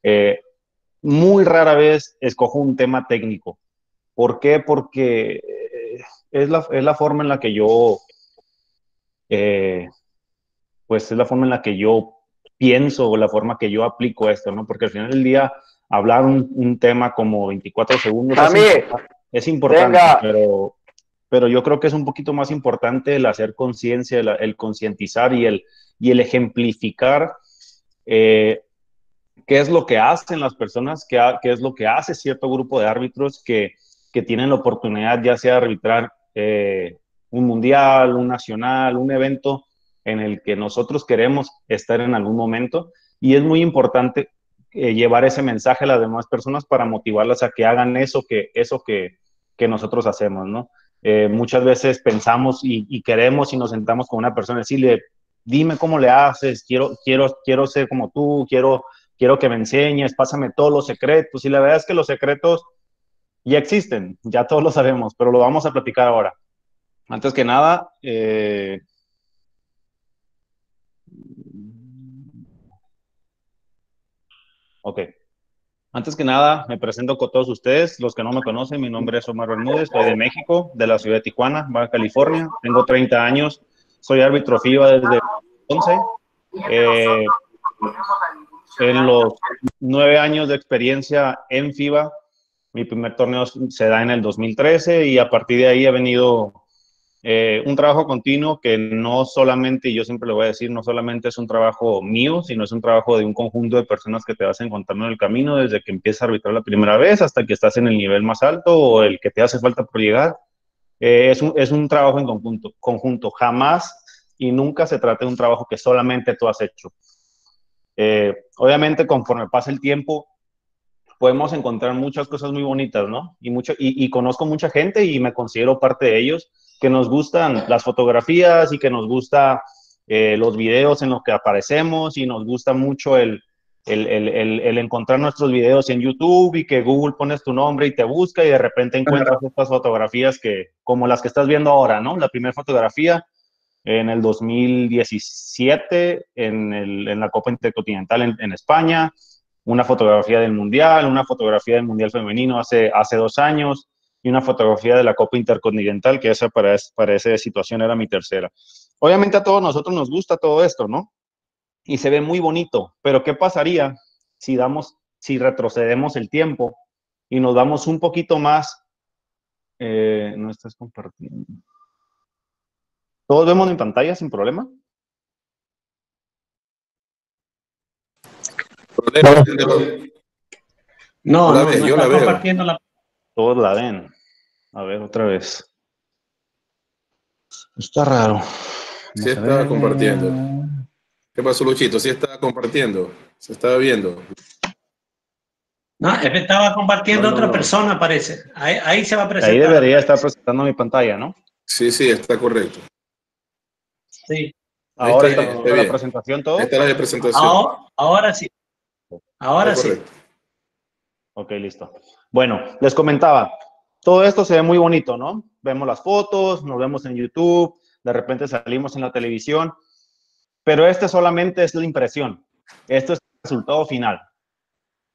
Eh, Muy rara vez escojo un tema técnico. ¿Por qué? Porque es la forma en la que yo, eh, pues es la forma en la que yo pienso o la forma que yo aplico esto, ¿no? Porque al final del día, hablar un tema como 24 segundos Mami, es importante, venga. pero yo creo que es un poquito más importante el hacer conciencia, el concientizar y el ejemplificar eh, qué es lo que hacen las personas, qué es lo que hace cierto grupo de árbitros que tienen la oportunidad ya sea de arbitrar un mundial, un nacional, un evento en el que nosotros queremos estar en algún momento. Y es muy importante llevar ese mensaje a las demás personas para motivarlas a que hagan que nosotros hacemos, ¿no? Muchas veces pensamos y queremos y nos sentamos con una persona y decirle, dime cómo le haces, quiero ser como tú, quiero que me enseñes, pásame todos los secretos. Y la verdad es que los secretos ya existen, ya todos lo sabemos, pero lo vamos a platicar ahora. Antes que nada, ok. Antes que nada, me presento con todos ustedes. Los que no me conocen, mi nombre es Omar Bermúdez, soy de México, de la ciudad de Tijuana, Baja California. Tengo 30 años, soy árbitro FIBA desde 11. Eh, en los 9 años de experiencia en FIBA, mi primer torneo se da en el 2013 y a partir de ahí he venido un trabajo continuo que no solamente, y yo siempre le voy a decir, no solamente es un trabajo mío, sino es un trabajo de un conjunto de personas que te vas encontrando en el camino desde que empiezas a arbitrar la primera vez hasta que estás en el nivel más alto o el que te hace falta por llegar. Es un trabajo en conjunto. Jamás y nunca se trata de un trabajo que solamente tú has hecho. Obviamente, conforme pasa el tiempo, podemos encontrar muchas cosas muy bonitas, ¿no? Y conozco mucha gente y me considero parte de ellos, que nos gustan las fotografías y que nos gusta los videos en los que aparecemos y nos gusta mucho el encontrar nuestros videos en YouTube y que Google pones tu nombre y te busca y de repente encuentras estas fotografías como las que estás viendo ahora, ¿no? La primera fotografía en el 2017 en la Copa Intercontinental en España, una fotografía del Mundial, una fotografía del Mundial Femenino hace 2 años y una fotografía de la Copa Intercontinental, que esa para esa situación era mi tercera. Obviamente a todos nosotros nos gusta todo esto, ¿no? Y se ve muy bonito, pero ¿qué pasaría si retrocedemos el tiempo y nos damos un poquito más? No estás compartiendo. ¿Todos vemos en pantalla sin problema? Problema. No, No la no, ves, no yo la está veo. compartiendo la... Todos la ven. A ver, otra vez. Está raro. Sí Vamos a estaba ver. compartiendo. ¿Qué pasó, Luchito? Sí estaba compartiendo. Se estaba viendo. No, estaba compartiendo otra No. persona, parece. Ahí se va a Ahí presentar debería otra estar vez. presentando mi pantalla, ¿no? Sí, sí, está correcto. Sí. Ahí Ahora está, está está la bien. presentación Ahí está todos. la de presentación. Ahora sí. Está Ahora sí. correcto. Ok, listo. Bueno, les comentaba, todo esto se ve muy bonito, ¿no? Vemos las fotos, nos vemos en YouTube, de repente salimos en la televisión, pero este solamente es la impresión. Esto es el resultado final.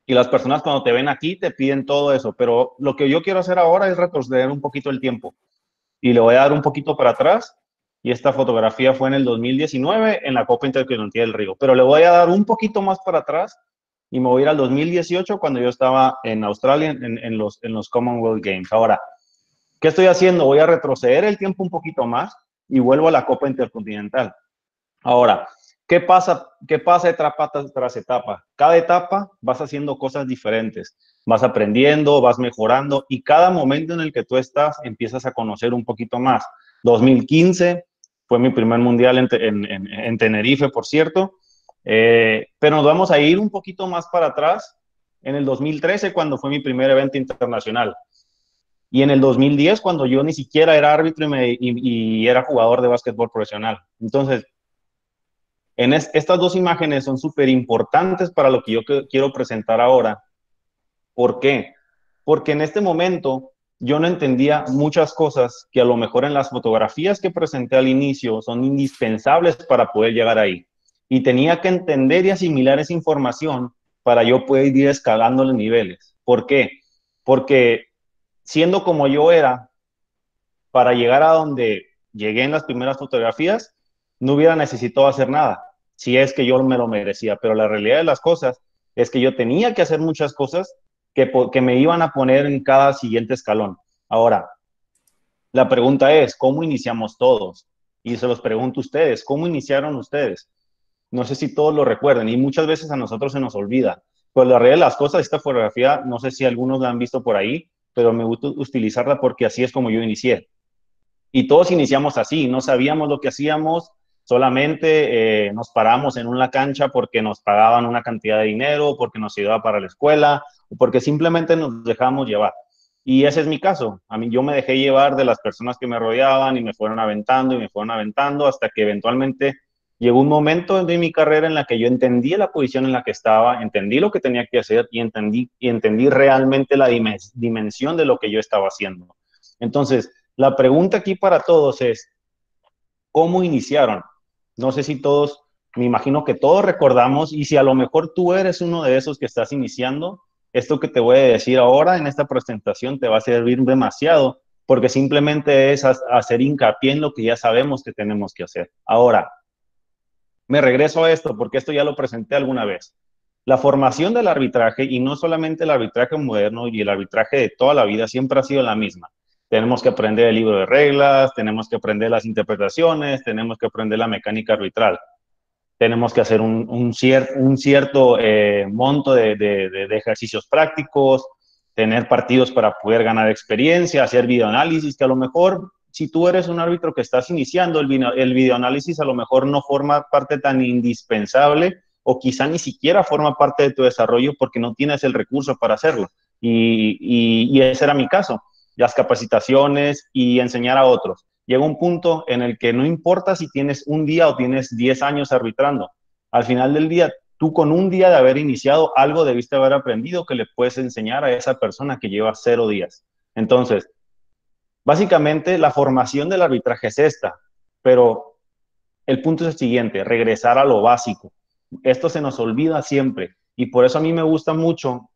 Y las personas cuando te ven aquí te piden todo eso, pero lo que yo quiero hacer ahora es retroceder un poquito el tiempo. Y le voy a dar un poquito para atrás. Y esta fotografía fue en el 2019 en la Copa Intercontinental del Río. Pero le voy a dar un poquito más para atrás y me voy a ir al 2018 cuando yo estaba en Australia en los Commonwealth Games. Ahora, ¿qué estoy haciendo? Voy a retroceder el tiempo un poquito más y vuelvo a la Copa Intercontinental. Ahora, ¿qué pasa etapa tras etapa? Cada etapa vas haciendo cosas diferentes, vas aprendiendo, vas mejorando y cada momento en el que tú estás empiezas a conocer un poquito más. 2015 fue mi primer mundial en Tenerife, por cierto, pero nos vamos a ir un poquito más para atrás en el 2013 cuando fue mi primer evento internacional. Y en el 2010 cuando yo ni siquiera era árbitro y era jugador de básquetbol profesional. Entonces, estas dos imágenes son súper importantes para lo que yo quiero presentar ahora. ¿Por qué? Porque en este momento yo no entendía muchas cosas que a lo mejor en las fotografías que presenté al inicio son indispensables para poder llegar ahí. Y tenía que entender y asimilar esa información para yo poder ir escalando los niveles. ¿Por qué? Porque siendo como yo era, para llegar a donde llegué en las primeras fotografías, no hubiera necesitado hacer nada, si es que yo me lo merecía. Pero la realidad de las cosas es que yo tenía que hacer muchas cosas que me iban a poner en cada siguiente escalón. Ahora, la pregunta es, ¿cómo iniciamos todos? Y se los pregunto a ustedes, ¿cómo iniciaron ustedes? No sé si todos lo recuerdan y muchas veces a nosotros se nos olvida. Pues la realidad de las cosas, esta fotografía, no sé si algunos la han visto por ahí, pero me gusta utilizarla porque así es como yo inicié. Y todos iniciamos así, no sabíamos lo que hacíamos, solamente nos paramos en una cancha porque nos pagaban una cantidad de dinero, porque nos ayudaba para la escuela, o porque simplemente nos dejamos llevar. Y ese es mi caso. A mí yo me dejé llevar de las personas que me rodeaban y me fueron aventando y me fueron aventando hasta que eventualmente llegó un momento de mi carrera en la que yo entendí la posición en la que estaba, entendí lo que tenía que hacer y entendí realmente la dimensión de lo que yo estaba haciendo. Entonces, la pregunta aquí para todos es, ¿cómo iniciaron? No sé si todos, me imagino que todos recordamos, y si a lo mejor tú eres uno de esos que estás iniciando, esto que te voy a decir ahora en esta presentación te va a servir demasiado, porque simplemente es hacer hincapié en lo que ya sabemos que tenemos que hacer. Ahora, me regreso a esto, porque esto ya lo presenté alguna vez. La formación del arbitraje, y no solamente el arbitraje moderno y el arbitraje de toda la vida, siempre ha sido la misma. Tenemos que aprender el libro de reglas, tenemos que aprender las interpretaciones, tenemos que aprender la mecánica arbitral. Tenemos que hacer un cierto monto de ejercicios prácticos, tener partidos para poder ganar experiencia, hacer videoanálisis, que a lo mejor, si tú eres un árbitro que estás iniciando, el videoanálisis a lo mejor no forma parte tan indispensable o quizá ni siquiera forma parte de tu desarrollo porque no tienes el recurso para hacerlo. Y ese era mi caso, las capacitaciones y enseñar a otros. Llega un punto en el que no importa si tienes un día o tienes 10 años arbitrando. Al final del día, tú con un día de haber iniciado algo debiste haber aprendido que le puedes enseñar a esa persona que lleva 0 días. Entonces, básicamente la formación del arbitraje es esta, pero el punto es el siguiente, regresar a lo básico. Esto se nos olvida siempre y por eso a mí me gusta mucho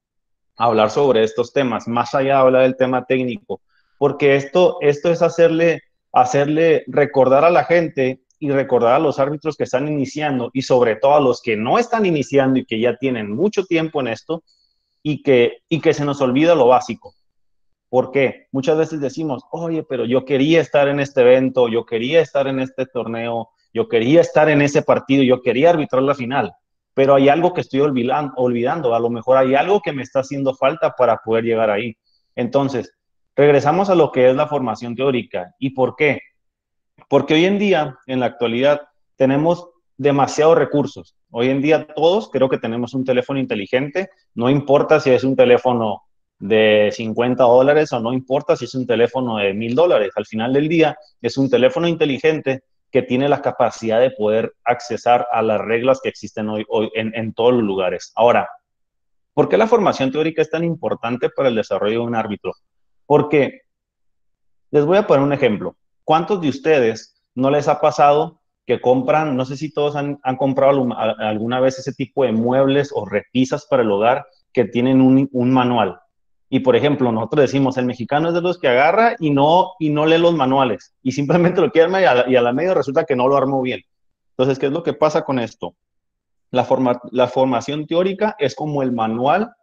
hablar sobre estos temas, más allá de hablar del tema técnico, porque esto es hacerle recordar a la gente y recordar a los árbitros que están iniciando y sobre todo a los que no están iniciando y que ya tienen mucho tiempo en esto y que se nos olvida lo básico. ¿Por qué? Muchas veces decimos, oye, pero yo quería estar en este evento, yo quería estar en este torneo, yo quería estar en ese partido, yo quería arbitrar la final, pero hay algo que estoy olvidando, a lo mejor hay algo que me está haciendo falta para poder llegar ahí. Entonces, regresamos a lo que es la formación teórica. ¿Y por qué? Porque hoy en día, en la actualidad, tenemos demasiados recursos. Hoy en día todos creo que tenemos un teléfono inteligente, no importa si es un teléfono de $50 o no importa si es un teléfono de $1000. Al final del día es un teléfono inteligente que tiene la capacidad de poder accesar a las reglas que existen hoy en todos los lugares. Ahora, ¿por qué la formación teórica es tan importante para el desarrollo de un árbitro? Porque les voy a poner un ejemplo. ¿Cuántos de ustedes no les ha pasado que compran, no sé si todos han comprado alguna vez ese tipo de muebles o repisas para el hogar que tienen un manual? Y por ejemplo, nosotros decimos, el mexicano es de los que agarra y no lee los manuales y simplemente lo quiere armar y a la media resulta que no lo armó bien. Entonces, ¿qué es lo que pasa con esto? La formación teórica es como el manual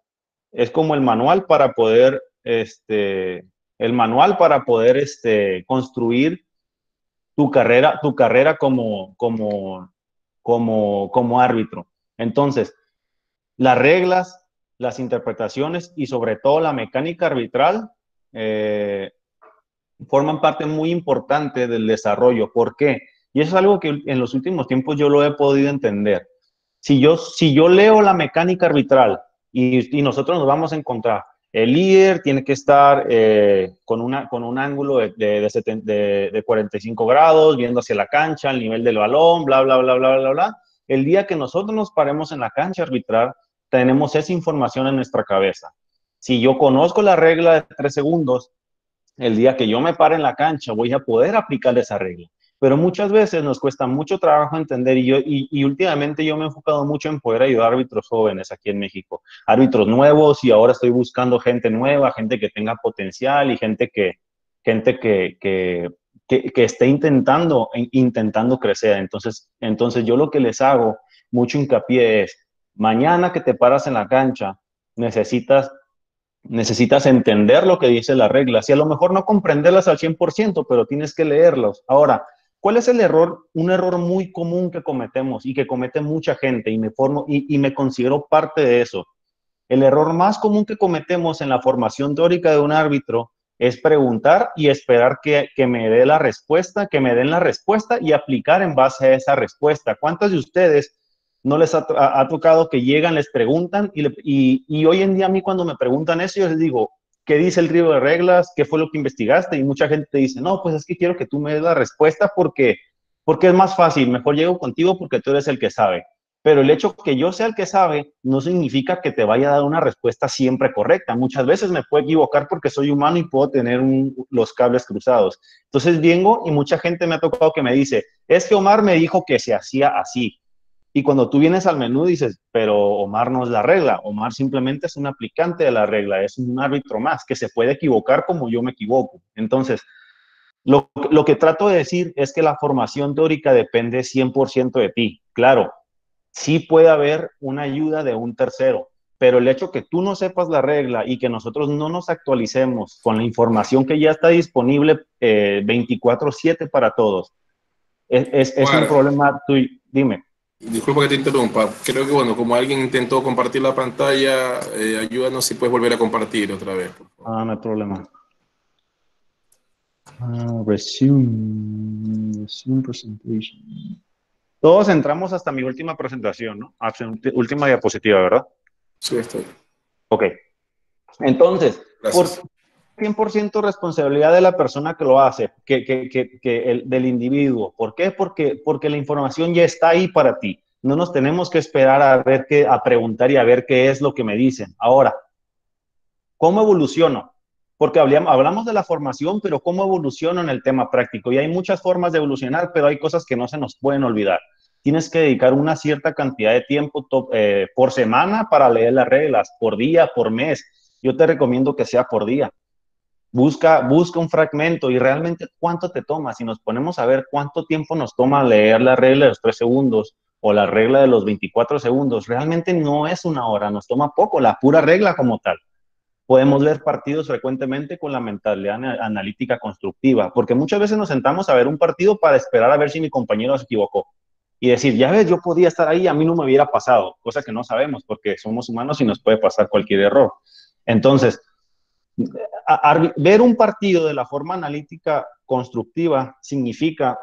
para poder, construir tu carrera como árbitro. Entonces, las reglas, las interpretaciones y sobre todo la mecánica arbitral forman parte muy importante del desarrollo. ¿Por qué? Y eso es algo que en los últimos tiempos yo lo he podido entender. Si yo leo la mecánica arbitral y nosotros nos vamos a encontrar, el líder tiene que estar con un ángulo de 45 grados, viendo hacia la cancha, el nivel del balón, bla, bla, bla, bla, bla, bla. El día que nosotros nos paremos en la cancha a arbitrar, tenemos esa información en nuestra cabeza. Si yo conozco la regla de 3 segundos, el día que yo me pare en la cancha voy a poder aplicar esa regla. pero muchas veces nos cuesta mucho trabajo entender y últimamente yo me he enfocado mucho en poder ayudar a árbitros jóvenes aquí en México, árbitros nuevos y ahora estoy buscando gente nueva, gente que tenga potencial y gente que esté intentando crecer. Entonces yo lo que les hago mucho hincapié es, mañana que te paras en la cancha, necesitas entender lo que dice la regla. Si a lo mejor no comprenderlas al 100%, pero tienes que leerlos. Ahora, ¿cuál es el error? Un error muy común que cometemos y que comete mucha gente y me considero parte de eso. El error más común que cometemos en la formación teórica de un árbitro es preguntar y esperar que me dé la respuesta, que me den la respuesta y aplicar en base a esa respuesta. ¿Cuántos de ustedes no les ha tocado que llegan, les preguntan y hoy en día a mí cuando me preguntan eso, yo les digo, ¿qué dice el libro de reglas? ¿Qué fue lo que investigaste? Y mucha gente te dice, no, pues es que quiero que tú me des la respuesta porque es más fácil, mejor llego contigo porque tú eres el que sabe. Pero el hecho que yo sea el que sabe no significa que te vaya a dar una respuesta siempre correcta. Muchas veces me puedo equivocar porque soy humano y puedo tener los cables cruzados. Entonces vengo y mucha gente me ha tocado que me dice, es que Omar me dijo que se hacía así. Y cuando tú vienes al menú dices, pero Omar no es la regla, Omar simplemente es un aplicante de la regla, es un árbitro más que se puede equivocar como yo me equivoco. Entonces, lo que trato de decir es que la formación teórica depende 100% de ti. Claro, sí puede haber una ayuda de un tercero, pero el hecho que tú no sepas la regla y que nosotros no nos actualicemos con la información que ya está disponible 24/7 para todos, es un Omar, problema tuyo. Dime. disculpa que te interrumpa. Creo que, bueno, como alguien intentó compartir la pantalla, ayúdanos si puedes volver a compartir otra vez, por favor. No hay problema. Resume presentation. Todos entramos hasta mi última presentación, ¿no? Hasta última diapositiva, ¿verdad? Sí, estoy. Ok. Entonces, Gracias. por 100% responsabilidad de la persona que lo hace, del individuo. ¿Por qué? Porque la información ya está ahí para ti. No nos tenemos que esperar a preguntar y a ver qué es lo que me dicen. Ahora, ¿cómo evoluciono? Porque hablamos de la formación, pero ¿cómo evoluciono en el tema práctico? Y hay muchas formas de evolucionar, pero hay cosas que no se nos pueden olvidar. Tienes que dedicar una cierta cantidad de tiempo por semana para leer las reglas, por día, por mes. Yo te recomiendo que sea por día. Busca un fragmento y realmente cuánto te toma. Si nos ponemos a ver cuánto tiempo nos toma leer la regla de los 3 segundos o la regla de los 24 segundos, realmente no es una hora, nos toma poco, la pura regla como tal. Podemos ver partidos frecuentemente con la mentalidad analítica constructiva, porque muchas veces nos sentamos a ver un partido para esperar a ver si mi compañero se equivocó y decir, ya ves, yo podía estar ahí, a mí no me hubiera pasado, cosa que no sabemos porque somos humanos y nos puede pasar cualquier error. Entonces, ver un partido de la forma analítica constructiva significa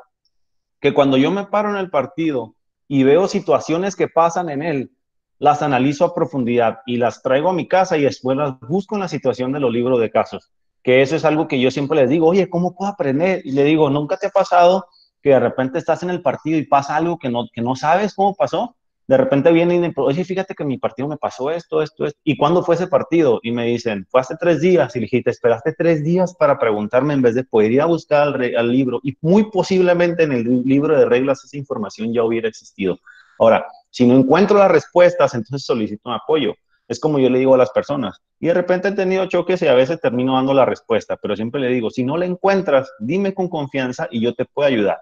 que cuando yo me paro en el partido y veo situaciones que pasan en él, las analizo a profundidad y las traigo a mi casa y después las busco en la situación de los libros de casos. Que eso es algo que yo siempre les digo, oye, ¿cómo puedo aprender? Y le digo, ¿nunca te ha pasado que de repente estás en el partido y pasa algo que no sabes cómo pasó? De repente vienen y me oye, fíjate que en mi partido me pasó esto. ¿Y cuándo fue ese partido? Y me dicen, fue hace 3 días. Y le dije, te esperaste 3 días para preguntarme en vez de poder ir a buscar al libro. Y muy posiblemente en el libro de reglas esa información ya hubiera existido. Ahora, si no encuentro las respuestas, entonces solicito un apoyo. Es como yo le digo a las personas. Y de repente he tenido choques y a veces termino dando la respuesta, pero siempre le digo, si no la encuentras, dime con confianza y yo te puedo ayudar.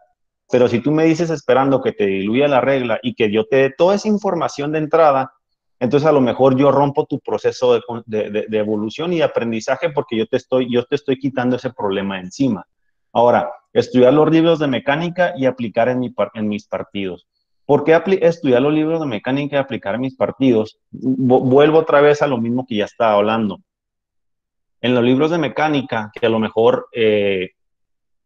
Pero si tú me dices esperando que te diluya la regla y que yo te dé toda esa información de entrada, entonces a lo mejor yo rompo tu proceso de evolución y de aprendizaje porque yo te estoy quitando ese problema encima. Ahora, estudiar los libros de mecánica y aplicar en mis partidos. ¿Por qué estudiar los libros de mecánica y aplicar en mis partidos? Vuelvo otra vez a lo mismo que ya estaba hablando. En los libros de mecánica, que a lo mejor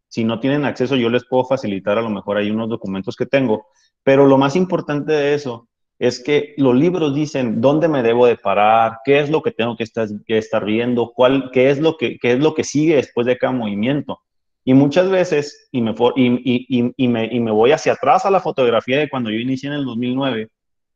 si no tienen acceso, yo les puedo facilitar a lo mejor hay unos documentos que tengo, pero lo más importante de eso es que los libros dicen dónde me debo de parar, qué es lo que tengo que estar viendo, qué es lo que sigue después de cada movimiento. Y muchas veces, y me voy hacia atrás a la fotografía de cuando yo inicié en el 2009,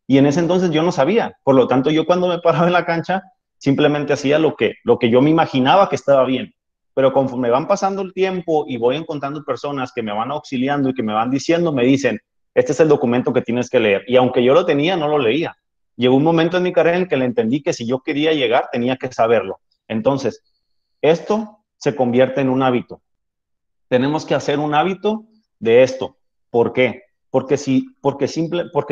y en ese entonces yo no sabía. Por lo tanto, yo cuando me paraba en la cancha, simplemente hacía lo que yo me imaginaba que estaba bien, pero conforme van pasando el tiempo y voy encontrando personas que me van auxiliando y que me van diciendo, me dicen, este es el documento que tienes que leer. Y aunque yo lo tenía, no lo leía. Llegó un momento en mi carrera en que le entendí que si yo quería llegar, tenía que saberlo. Entonces, esto se convierte en un hábito. Tenemos que hacer un hábito de esto. ¿Por qué? Porque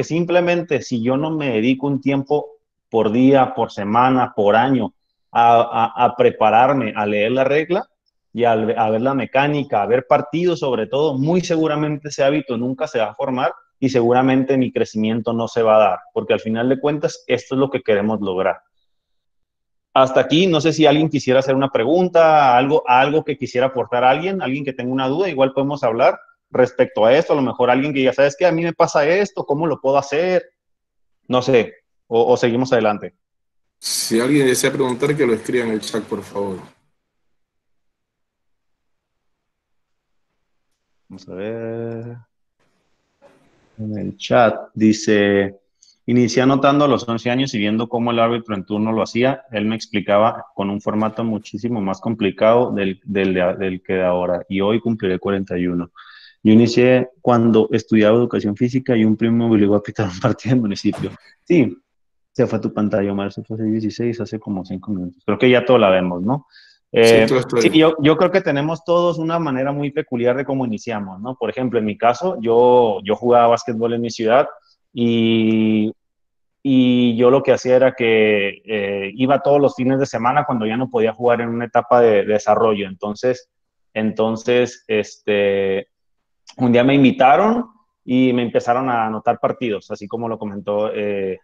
simplemente si yo no me dedico un tiempo por día, por semana, por año a prepararme, a leer la regla y a ver la mecánica, a ver partidos sobre todo, muy seguramente ese hábito nunca se va a formar y seguramente mi crecimiento no se va a dar, porque al final de cuentas esto es lo que queremos lograr. Hasta aquí, no sé si alguien quisiera hacer una pregunta, algo que quisiera aportar a alguien que tenga una duda, igual podemos hablar respecto a esto, a lo mejor alguien que ya sabes que a mí me pasa esto, ¿cómo lo puedo hacer? No sé, o seguimos adelante. Si alguien desea preguntar, que lo escriba en el chat, por favor. Vamos a ver. En el chat dice, inicié anotando a los 11 años y viendo cómo el árbitro en turno lo hacía, él me explicaba con un formato muchísimo más complicado del que de ahora, y hoy cumpliré 41. Yo inicié cuando estudiaba educación física y un primo me obligó a pitar un partido del municipio. Sí, se fue tu pantalla, Omar, se fue hace 16, hace como 5 minutos. Creo que ya todo la vemos, ¿no? Sí, todo está Sí, bien. yo creo que tenemos todos una manera muy peculiar de cómo iniciamos, ¿no? Por ejemplo, en mi caso, yo jugaba básquetbol en mi ciudad y, y yo lo que hacía era que iba todos los fines de semana cuando ya no podía jugar en una etapa de desarrollo. Un día me invitaron y me empezaron a anotar partidos, así como lo comentó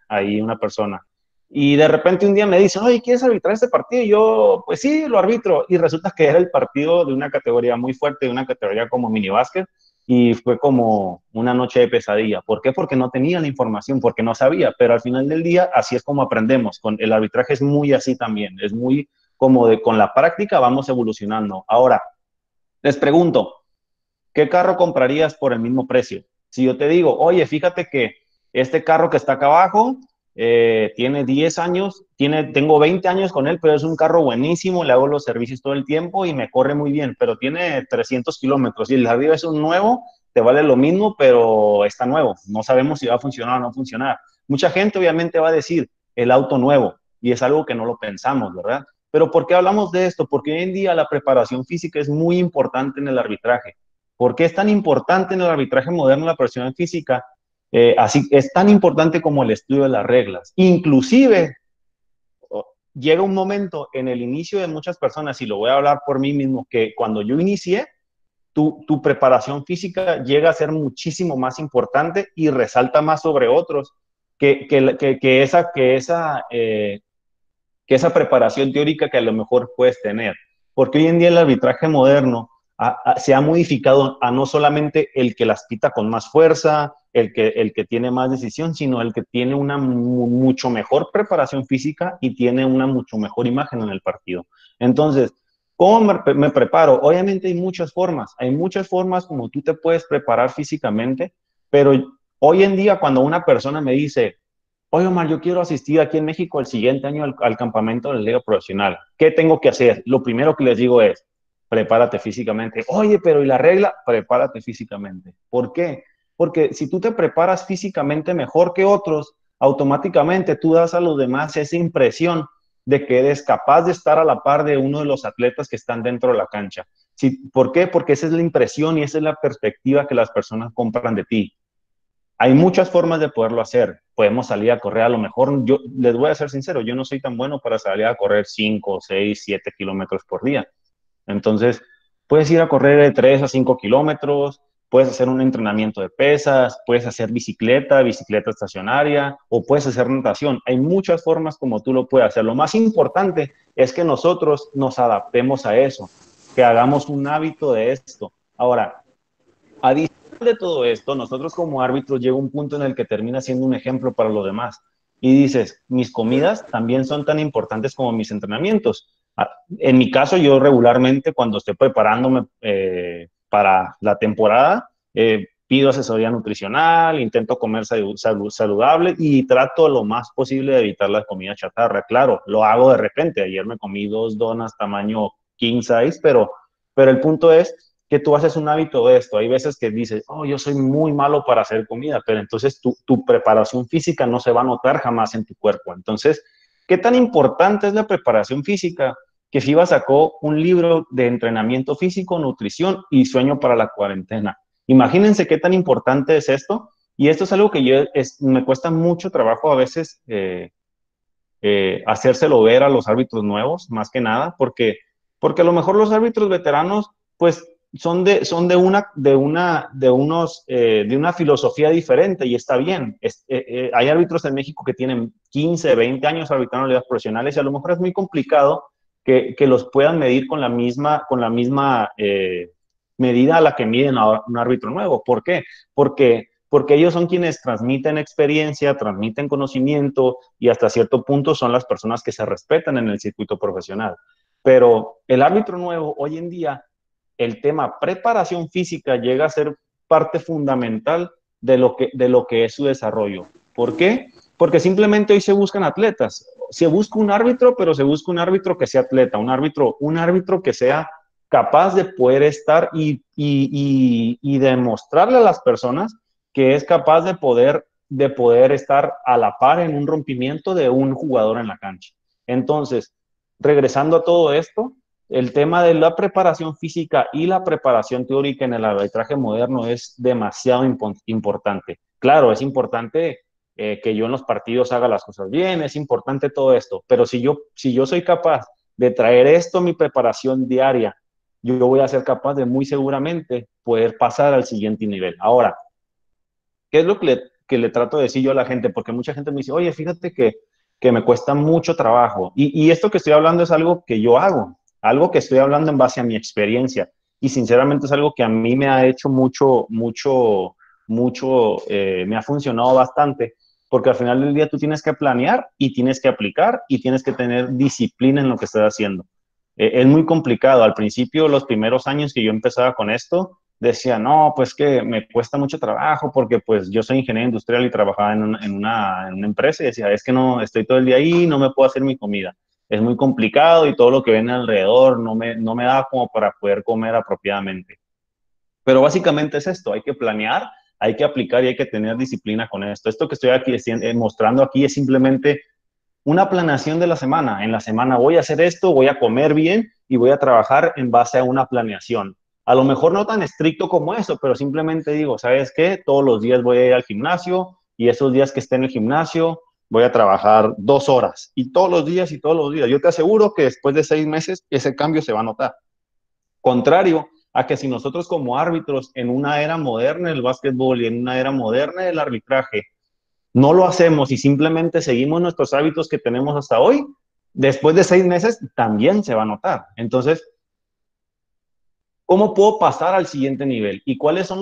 ahí una persona. Y de repente un día me dicen, oye, ¿quieres arbitrar este partido? Y yo, pues sí, lo arbitro. Y resulta que era el partido de una categoría muy fuerte, de una categoría como minibásquet, y fue como una noche de pesadilla. ¿Por qué? Porque no tenía la información, porque no sabía, pero al final del día así es como aprendemos. Con el arbitraje es muy así también, es muy como con la práctica vamos evolucionando. Ahora, les pregunto, ¿qué carro comprarías por el mismo precio? Si yo te digo, oye, fíjate que este carro que está acá abajo tiene 10 años, tengo 20 años con él, pero es un carro buenísimo, le hago los servicios todo el tiempo y me corre muy bien, pero tiene 300 kilómetros y el de arriba es un nuevo, te vale lo mismo, pero está nuevo. No sabemos si va a funcionar o no funcionar. Mucha gente obviamente va a decir el auto nuevo y es algo que no lo pensamos, ¿verdad? Pero ¿por qué hablamos de esto? Porque hoy en día la preparación física es muy importante en el arbitraje. ¿Por qué es tan importante en el arbitraje moderno la preparación física? Así es tan importante como el estudio de las reglas. Inclusive, llega un momento en el inicio de muchas personas, y lo voy a hablar por mí mismo, que cuando yo inicié, tu preparación física llega a ser muchísimo más importante y resalta más sobre otros que esa preparación teórica que a lo mejor puedes tener. Porque hoy en día el arbitraje moderno se ha modificado a no solamente el que las pita con más fuerza, el que tiene más decisión, sino el que tiene una mucho mejor preparación física y tiene una mucho mejor imagen en el partido. Entonces, ¿cómo me preparo? Obviamente hay muchas formas como tú te puedes preparar físicamente, pero hoy en día cuando una persona me dice, oye, Omar, yo quiero asistir aquí en México el siguiente año al campamento de la Liga Profesional. ¿Qué tengo que hacer? Lo primero que les digo es, prepárate físicamente. Oye, pero ¿y la regla? Prepárate físicamente. ¿Por qué? Porque si tú te preparas físicamente mejor que otros, automáticamente tú das a los demás esa impresión de que eres capaz de estar a la par de uno de los atletas que están dentro de la cancha. ¿Por qué? Porque esa es la impresión y esa es la perspectiva que las personas compran de ti. Hay muchas formas de poderlo hacer. Podemos salir a correr, a lo mejor, yo les voy a ser sincero, yo no soy tan bueno para salir a correr 5, 6, 7 kilómetros por día. Entonces, puedes ir a correr de 3 a 5 kilómetros, puedes hacer un entrenamiento de pesas, puedes hacer bicicleta estacionaria, o puedes hacer natación. Hay muchas formas como tú lo puedes hacer. Lo más importante es que nosotros nos adaptemos a eso, que hagamos un hábito de esto. Ahora, adicional de todo esto, nosotros como árbitros llega un punto en el que termina siendo un ejemplo para los demás. Y dices, mis comidas también son tan importantes como mis entrenamientos. En mi caso, yo regularmente cuando estoy preparándome para la temporada, pido asesoría nutricional, intento comer saludable y trato lo más posible de evitar la comida chatarra. Claro, lo hago de repente. Ayer me comí 2 donas tamaño king size, pero el punto es que tú haces un hábito de esto. Hay veces que dices, oh, yo soy muy malo para hacer comida, pero entonces tu preparación física no se va a notar jamás en tu cuerpo. Entonces, ¿qué tan importante es la preparación física? Que FIBA sacó un libro de entrenamiento físico, nutrición y sueño para la cuarentena. Imagínense qué tan importante es esto. Y esto es algo que me cuesta mucho trabajo a veces hacérselo ver a los árbitros nuevos, más que nada, porque a lo mejor los árbitros veteranos, pues, son de una filosofía diferente y está bien. Hay árbitros en México que tienen 15, 20 años arbitrando ligas profesionales y a lo mejor es muy complicado que los puedan medir con la misma medida a la que miden a un árbitro nuevo. ¿Por qué? Porque ellos son quienes transmiten experiencia, transmiten conocimiento y hasta cierto punto son las personas que se respetan en el circuito profesional. Pero el árbitro nuevo, hoy en día, el tema preparación física llega a ser parte fundamental de lo que es su desarrollo. ¿Por qué? Porque simplemente hoy se buscan atletas. Se busca un árbitro, pero se busca un árbitro que sea atleta, un árbitro que sea capaz de poder estar y demostrarle a las personas que es capaz de poder estar a la par en un rompimiento de un jugador en la cancha. Entonces, regresando a todo esto, el tema de la preparación física y la preparación teórica en el arbitraje moderno es demasiado importante. Claro, es importante que yo en los partidos haga las cosas bien, es importante todo esto, pero si yo soy capaz de traer esto a mi preparación diaria, yo voy a ser capaz de muy seguramente poder pasar al siguiente nivel. Ahora, ¿qué es lo que le trato de decir yo a la gente? Porque mucha gente me dice, oye, fíjate que me cuesta mucho trabajo. Y esto que estoy hablando es algo que yo hago, algo que estoy hablando en base a mi experiencia. Y sinceramente es algo que a mí me ha hecho me ha funcionado bastante, porque al final del día tú tienes que planear y tienes que aplicar y tienes que tener disciplina en lo que estás haciendo. Es muy complicado. Al principio, los primeros años que yo empezaba con esto, decía, no, pues que me cuesta mucho trabajo porque pues yo soy ingeniero industrial y trabajaba en una empresa y decía, es que no, estoy todo el día ahí, no me puedo hacer mi comida. Es muy complicado y todo lo que viene alrededor no me da como para poder comer apropiadamente. Pero básicamente es esto, hay que planear, hay que aplicar y hay que tener disciplina con esto. Esto que estoy aquí mostrando aquí es simplemente una planeación de la semana. En la semana voy a hacer esto, voy a comer bien y voy a trabajar en base a una planeación. A lo mejor no tan estricto como eso, pero simplemente digo, ¿sabes qué? Todos los días voy a ir al gimnasio y esos días que esté en el gimnasio voy a trabajar 2 horas y todos los días y todos los días. Yo te aseguro que después de 6 meses ese cambio se va a notar. Contrario a que si nosotros como árbitros en una era moderna del básquetbol y en una era moderna del arbitraje no lo hacemos y simplemente seguimos nuestros hábitos que tenemos hasta hoy, después de 6 meses también se va a notar. Entonces, ¿cómo puedo pasar al siguiente nivel? ¿Y cuáles son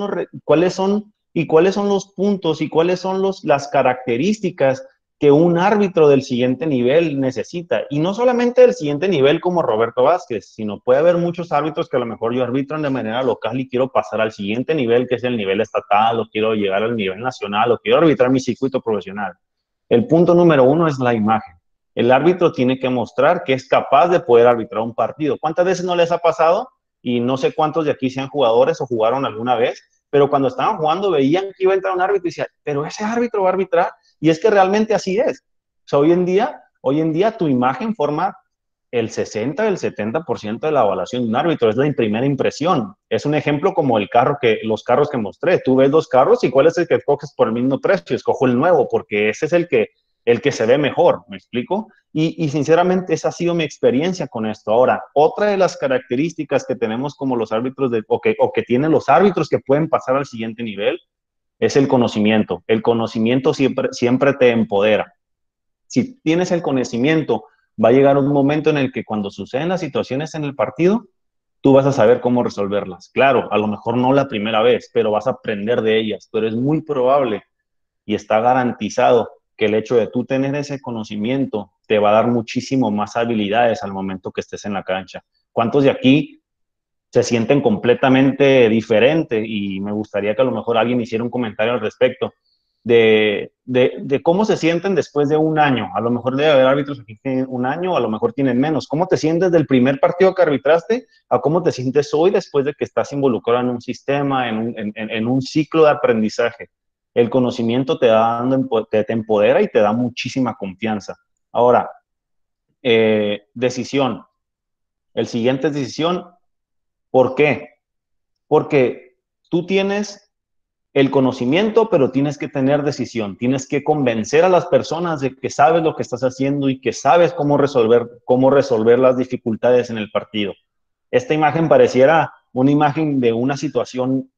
los puntos y cuáles son las características que un árbitro del siguiente nivel necesita? Y no solamente del siguiente nivel como Roberto Vázquez, sino puede haber muchos árbitros que a lo mejor yo arbitran de manera local y quiero pasar al siguiente nivel, que es el nivel estatal, o quiero llegar al nivel nacional, o quiero arbitrar mi circuito profesional. El punto número 1 es la imagen. El árbitro tiene que mostrar que es capaz de poder arbitrar un partido. ¿Cuántas veces no les ha pasado? Y no sé cuántos de aquí sean jugadores o jugaron alguna vez, pero cuando estaban jugando veían que iba a entrar un árbitro y decían, pero ese árbitro va a arbitrar, y es que realmente así es. O sea, hoy en día tu imagen forma el 60, el 70% de la evaluación de un árbitro, es la primera impresión. Es un ejemplo como los carros que mostré. Tú ves 2 carros y cuál es el que escoges por el mismo precio. Escojo el nuevo porque ese es el que se ve mejor, ¿me explico? Y sinceramente esa ha sido mi experiencia con esto. Ahora, otra de las características que tenemos como los árbitros, o que tienen los árbitros que pueden pasar al siguiente nivel, es el conocimiento. El conocimiento siempre te empodera. Si tienes el conocimiento, va a llegar un momento en el que cuando suceden las situaciones en el partido, tú vas a saber cómo resolverlas. Claro, a lo mejor no la primera vez, pero vas a aprender de ellas. Pero es muy probable y está garantizado que el hecho de tú tener ese conocimiento te va a dar muchísimo más habilidades al momento que estés en la cancha. ¿Cuántos de aquí se sienten completamente diferentes? Y me gustaría que a lo mejor alguien hiciera un comentario al respecto. de cómo se sienten después de un año. A lo mejor debe haber árbitros aquí que tienen un año, a lo mejor tienen menos. ¿Cómo te sientes del primer partido que arbitraste a cómo te sientes hoy después de que estás involucrado en un sistema, en un ciclo de aprendizaje? El conocimiento te empodera y te da muchísima confianza. Ahora, decisión. El siguiente es decisión. ¿Por qué? Porque tú tienes el conocimiento, pero tienes que tener decisión. Tienes que convencer a las personas de que sabes lo que estás haciendo y que sabes cómo resolver las dificultades en el partido. Esta imagen pareciera una imagen de una situación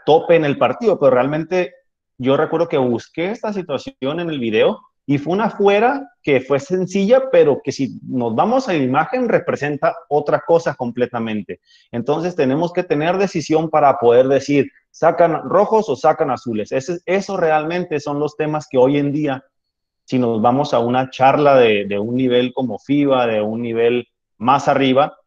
tope en el partido, pero realmente yo recuerdo que busqué esta situación en el video y fue una fuera que fue sencilla, pero que si nos vamos a la imagen representa otra cosa completamente. Entonces tenemos que tener decisión para poder decir, ¿sacan rojos o sacan azules? Eso realmente son los temas que hoy en día, si nos vamos a una charla de un nivel como FIBA, de un nivel más arriba,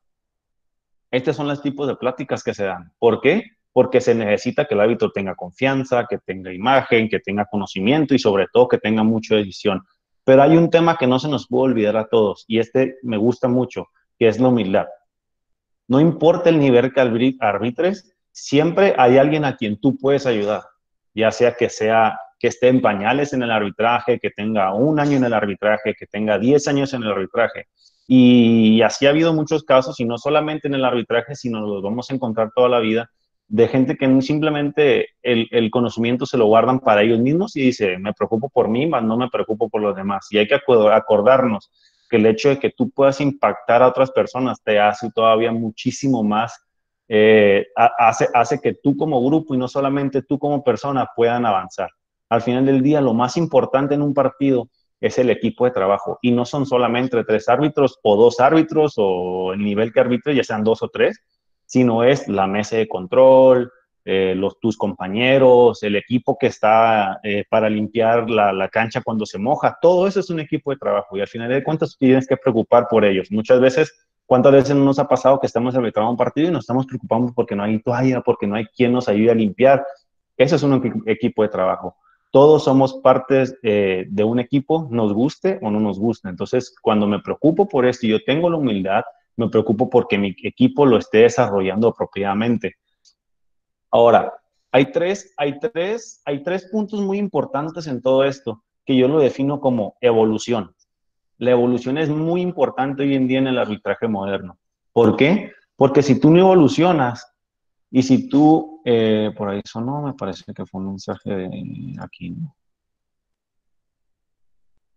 estos son los tipos de pláticas que se dan. ¿Por qué? Porque se necesita que el árbitro tenga confianza, que tenga imagen, que tenga conocimiento y sobre todo que tenga mucha decisión. Pero hay un tema que no se nos puede olvidar a todos y este me gusta mucho, que es la humildad. No importa el nivel que arbitres, siempre hay alguien a quien tú puedes ayudar, ya sea que esté en pañales en el arbitraje, que tenga un año en el arbitraje, que tenga 10 años en el arbitraje. Y así ha habido muchos casos, y no solamente en el arbitraje, sino los vamos a encontrar toda la vida, de gente que simplemente el conocimiento se lo guardan para ellos mismos y dice, me preocupo por mí, más no me preocupo por los demás. Y hay que acordarnos que el hecho de que tú puedas impactar a otras personas te hace todavía muchísimo más, hace que tú como grupo y no solamente tú como persona puedan avanzar. Al final del día, lo más importante en un partido es el equipo de trabajo y no son solamente 3 árbitros o 2 árbitros o el nivel que arbitre, ya sean 2 o 3, sino es la mesa de control, tus compañeros, el equipo que está para limpiar la cancha cuando se moja, todo eso es un equipo de trabajo y al final de cuentas tienes que preocupar por ellos. Muchas veces, ¿cuántas veces nos ha pasado que estamos arbitrando un partido y nos estamos preocupando porque no hay toalla, porque no hay quien nos ayude a limpiar? Eso es un equipo de trabajo. Todos somos partes de un equipo, nos guste o no nos guste. Entonces, cuando me preocupo por esto y yo tengo la humildad, me preocupo porque mi equipo lo esté desarrollando apropiadamente. Ahora, hay tres puntos muy importantes en todo esto que yo lo defino como evolución. La evolución es muy importante hoy en día en el arbitraje moderno. ¿Por qué? Porque si tú no evolucionas y si tú, por ahí sonó, me parece que fue un mensaje de aquí, ¿no?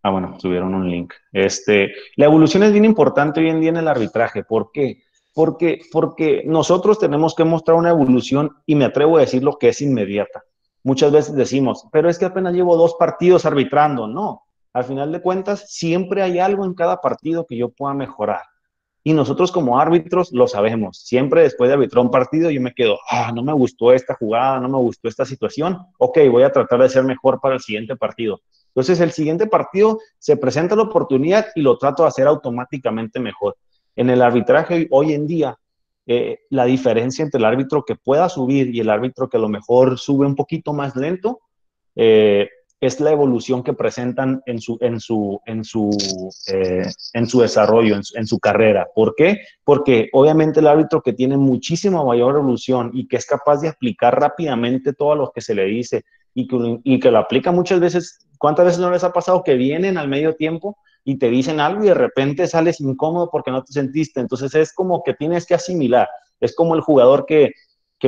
Ah, bueno, subieron un link. La evolución es bien importante hoy en día en el arbitraje. ¿Por qué? Porque nosotros tenemos que mostrar una evolución y me atrevo a decir lo que es inmediata. Muchas veces decimos, pero es que apenas llevo 2 partidos arbitrando. No, al final de cuentas, siempre hay algo en cada partido que yo pueda mejorar. Y nosotros como árbitros lo sabemos. Siempre después de arbitrar un partido yo me quedo, no me gustó esta jugada, no me gustó esta situación. Ok, voy a tratar de ser mejor para el siguiente partido. Entonces el siguiente partido se presenta la oportunidad y lo trato de hacer automáticamente mejor. En el arbitraje hoy en día, la diferencia entre el árbitro que pueda subir y el árbitro que a lo mejor sube un poquito más lento, es la evolución que presentan en su desarrollo, en su carrera. ¿Por qué? Porque obviamente el árbitro que tiene muchísima mayor evolución y que es capaz de aplicar rápidamente todo lo que se le dice y que lo aplica muchas veces. ¿Cuántas veces no les ha pasado que vienen al medio tiempo y te dicen algo y de repente sales incómodo porque no te sentiste? Entonces es como que tienes que asimilar. Es como el jugador que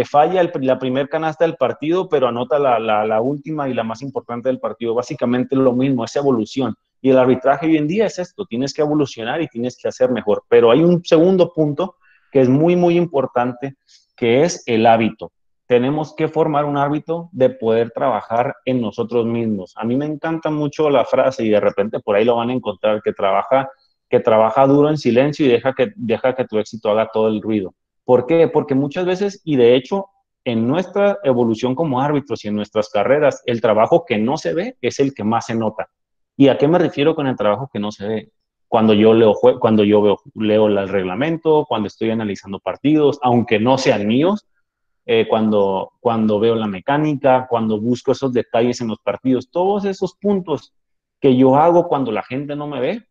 falla la primer canasta del partido, pero anota la última y la más importante del partido. Básicamente lo mismo, es evolución. Y el arbitraje hoy en día es esto, tienes que evolucionar y tienes que hacer mejor. Pero hay un segundo punto que es muy, muy importante, que es el hábito. Tenemos que formar un hábito de poder trabajar en nosotros mismos. A mí me encanta mucho la frase, y de repente por ahí lo van a encontrar, que trabaja duro en silencio y deja que tu éxito haga todo el ruido. ¿Por qué? Porque muchas veces, y de hecho, en nuestra evolución como árbitros y en nuestras carreras, el trabajo que no se ve es el que más se nota. ¿Y a qué me refiero con el trabajo que no se ve? Cuando yo leo el reglamento, cuando estoy analizando partidos, aunque no sean míos, cuando veo la mecánica, cuando busco esos detalles en los partidos, todos esos puntos que yo hago cuando la gente no me ve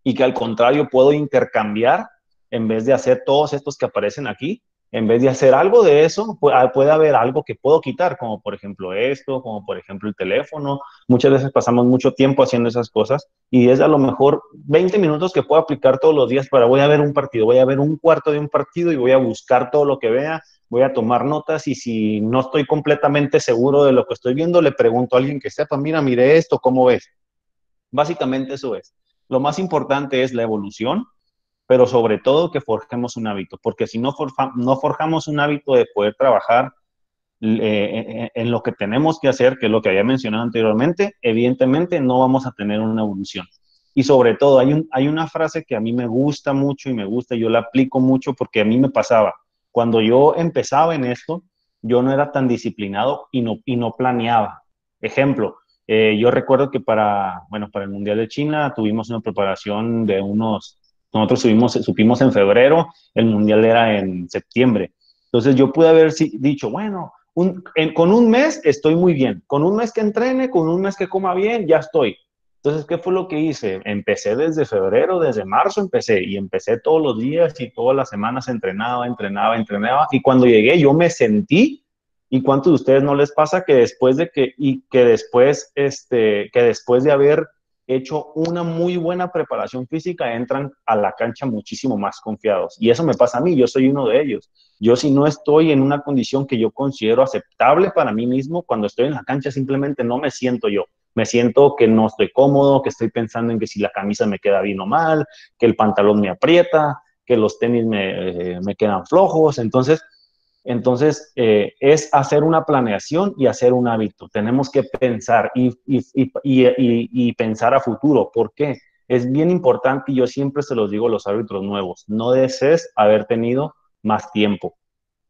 y que al contrario puedo intercambiar en vez de hacer todos estos que aparecen aquí. En vez de hacer algo de eso, puede haber algo que puedo quitar, como por ejemplo esto, como por ejemplo el teléfono. Muchas veces pasamos mucho tiempo haciendo esas cosas y es a lo mejor 20 minutos que puedo aplicar todos los días para voy a ver un partido, voy a ver un cuarto de un partido y voy a buscar todo lo que vea, voy a tomar notas y si no estoy completamente seguro de lo que estoy viendo, le pregunto a alguien que sepa, mira, mire esto, ¿cómo ves? Básicamente eso es. Lo más importante es la evolución, pero sobre todo que forjemos un hábito, porque si no, no forjamos un hábito de poder trabajar en lo que tenemos que hacer, que es lo que había mencionado anteriormente, evidentemente no vamos a tener una evolución. Y sobre todo, hay una frase que a mí me gusta mucho y me gusta, yo la aplico mucho porque a mí me pasaba. Cuando yo empezaba en esto, yo no era tan disciplinado y no planeaba. Ejemplo, yo recuerdo que bueno, para el Mundial de China tuvimos una preparación de nosotros supimos en febrero, el Mundial era en septiembre. Entonces yo pude haber dicho, bueno, con un mes estoy muy bien, con un mes que entrene, con un mes que coma bien, ya estoy. Entonces, ¿qué fue lo que hice? Empecé desde febrero, desde marzo empecé todos los días y todas las semanas entrenaba y cuando llegué yo me sentí. ¿Y cuántos de ustedes no les pasa que después de haber hecho una muy buena preparación física entran a la cancha muchísimo más confiados? Y eso me pasa a mí, yo soy uno de ellos. Yo si no estoy en una condición que yo considero aceptable para mí mismo, cuando estoy en la cancha simplemente no me siento yo. Me siento que no estoy cómodo, que estoy pensando en que si la camisa me queda bien o mal, que el pantalón me aprieta, que los tenis me quedan flojos. Entonces, es hacer una planeación y hacer un hábito. Tenemos que pensar y pensar a futuro. ¿Por qué? Es bien importante y yo siempre se los digo a los árbitros nuevos. No desees haber tenido más tiempo.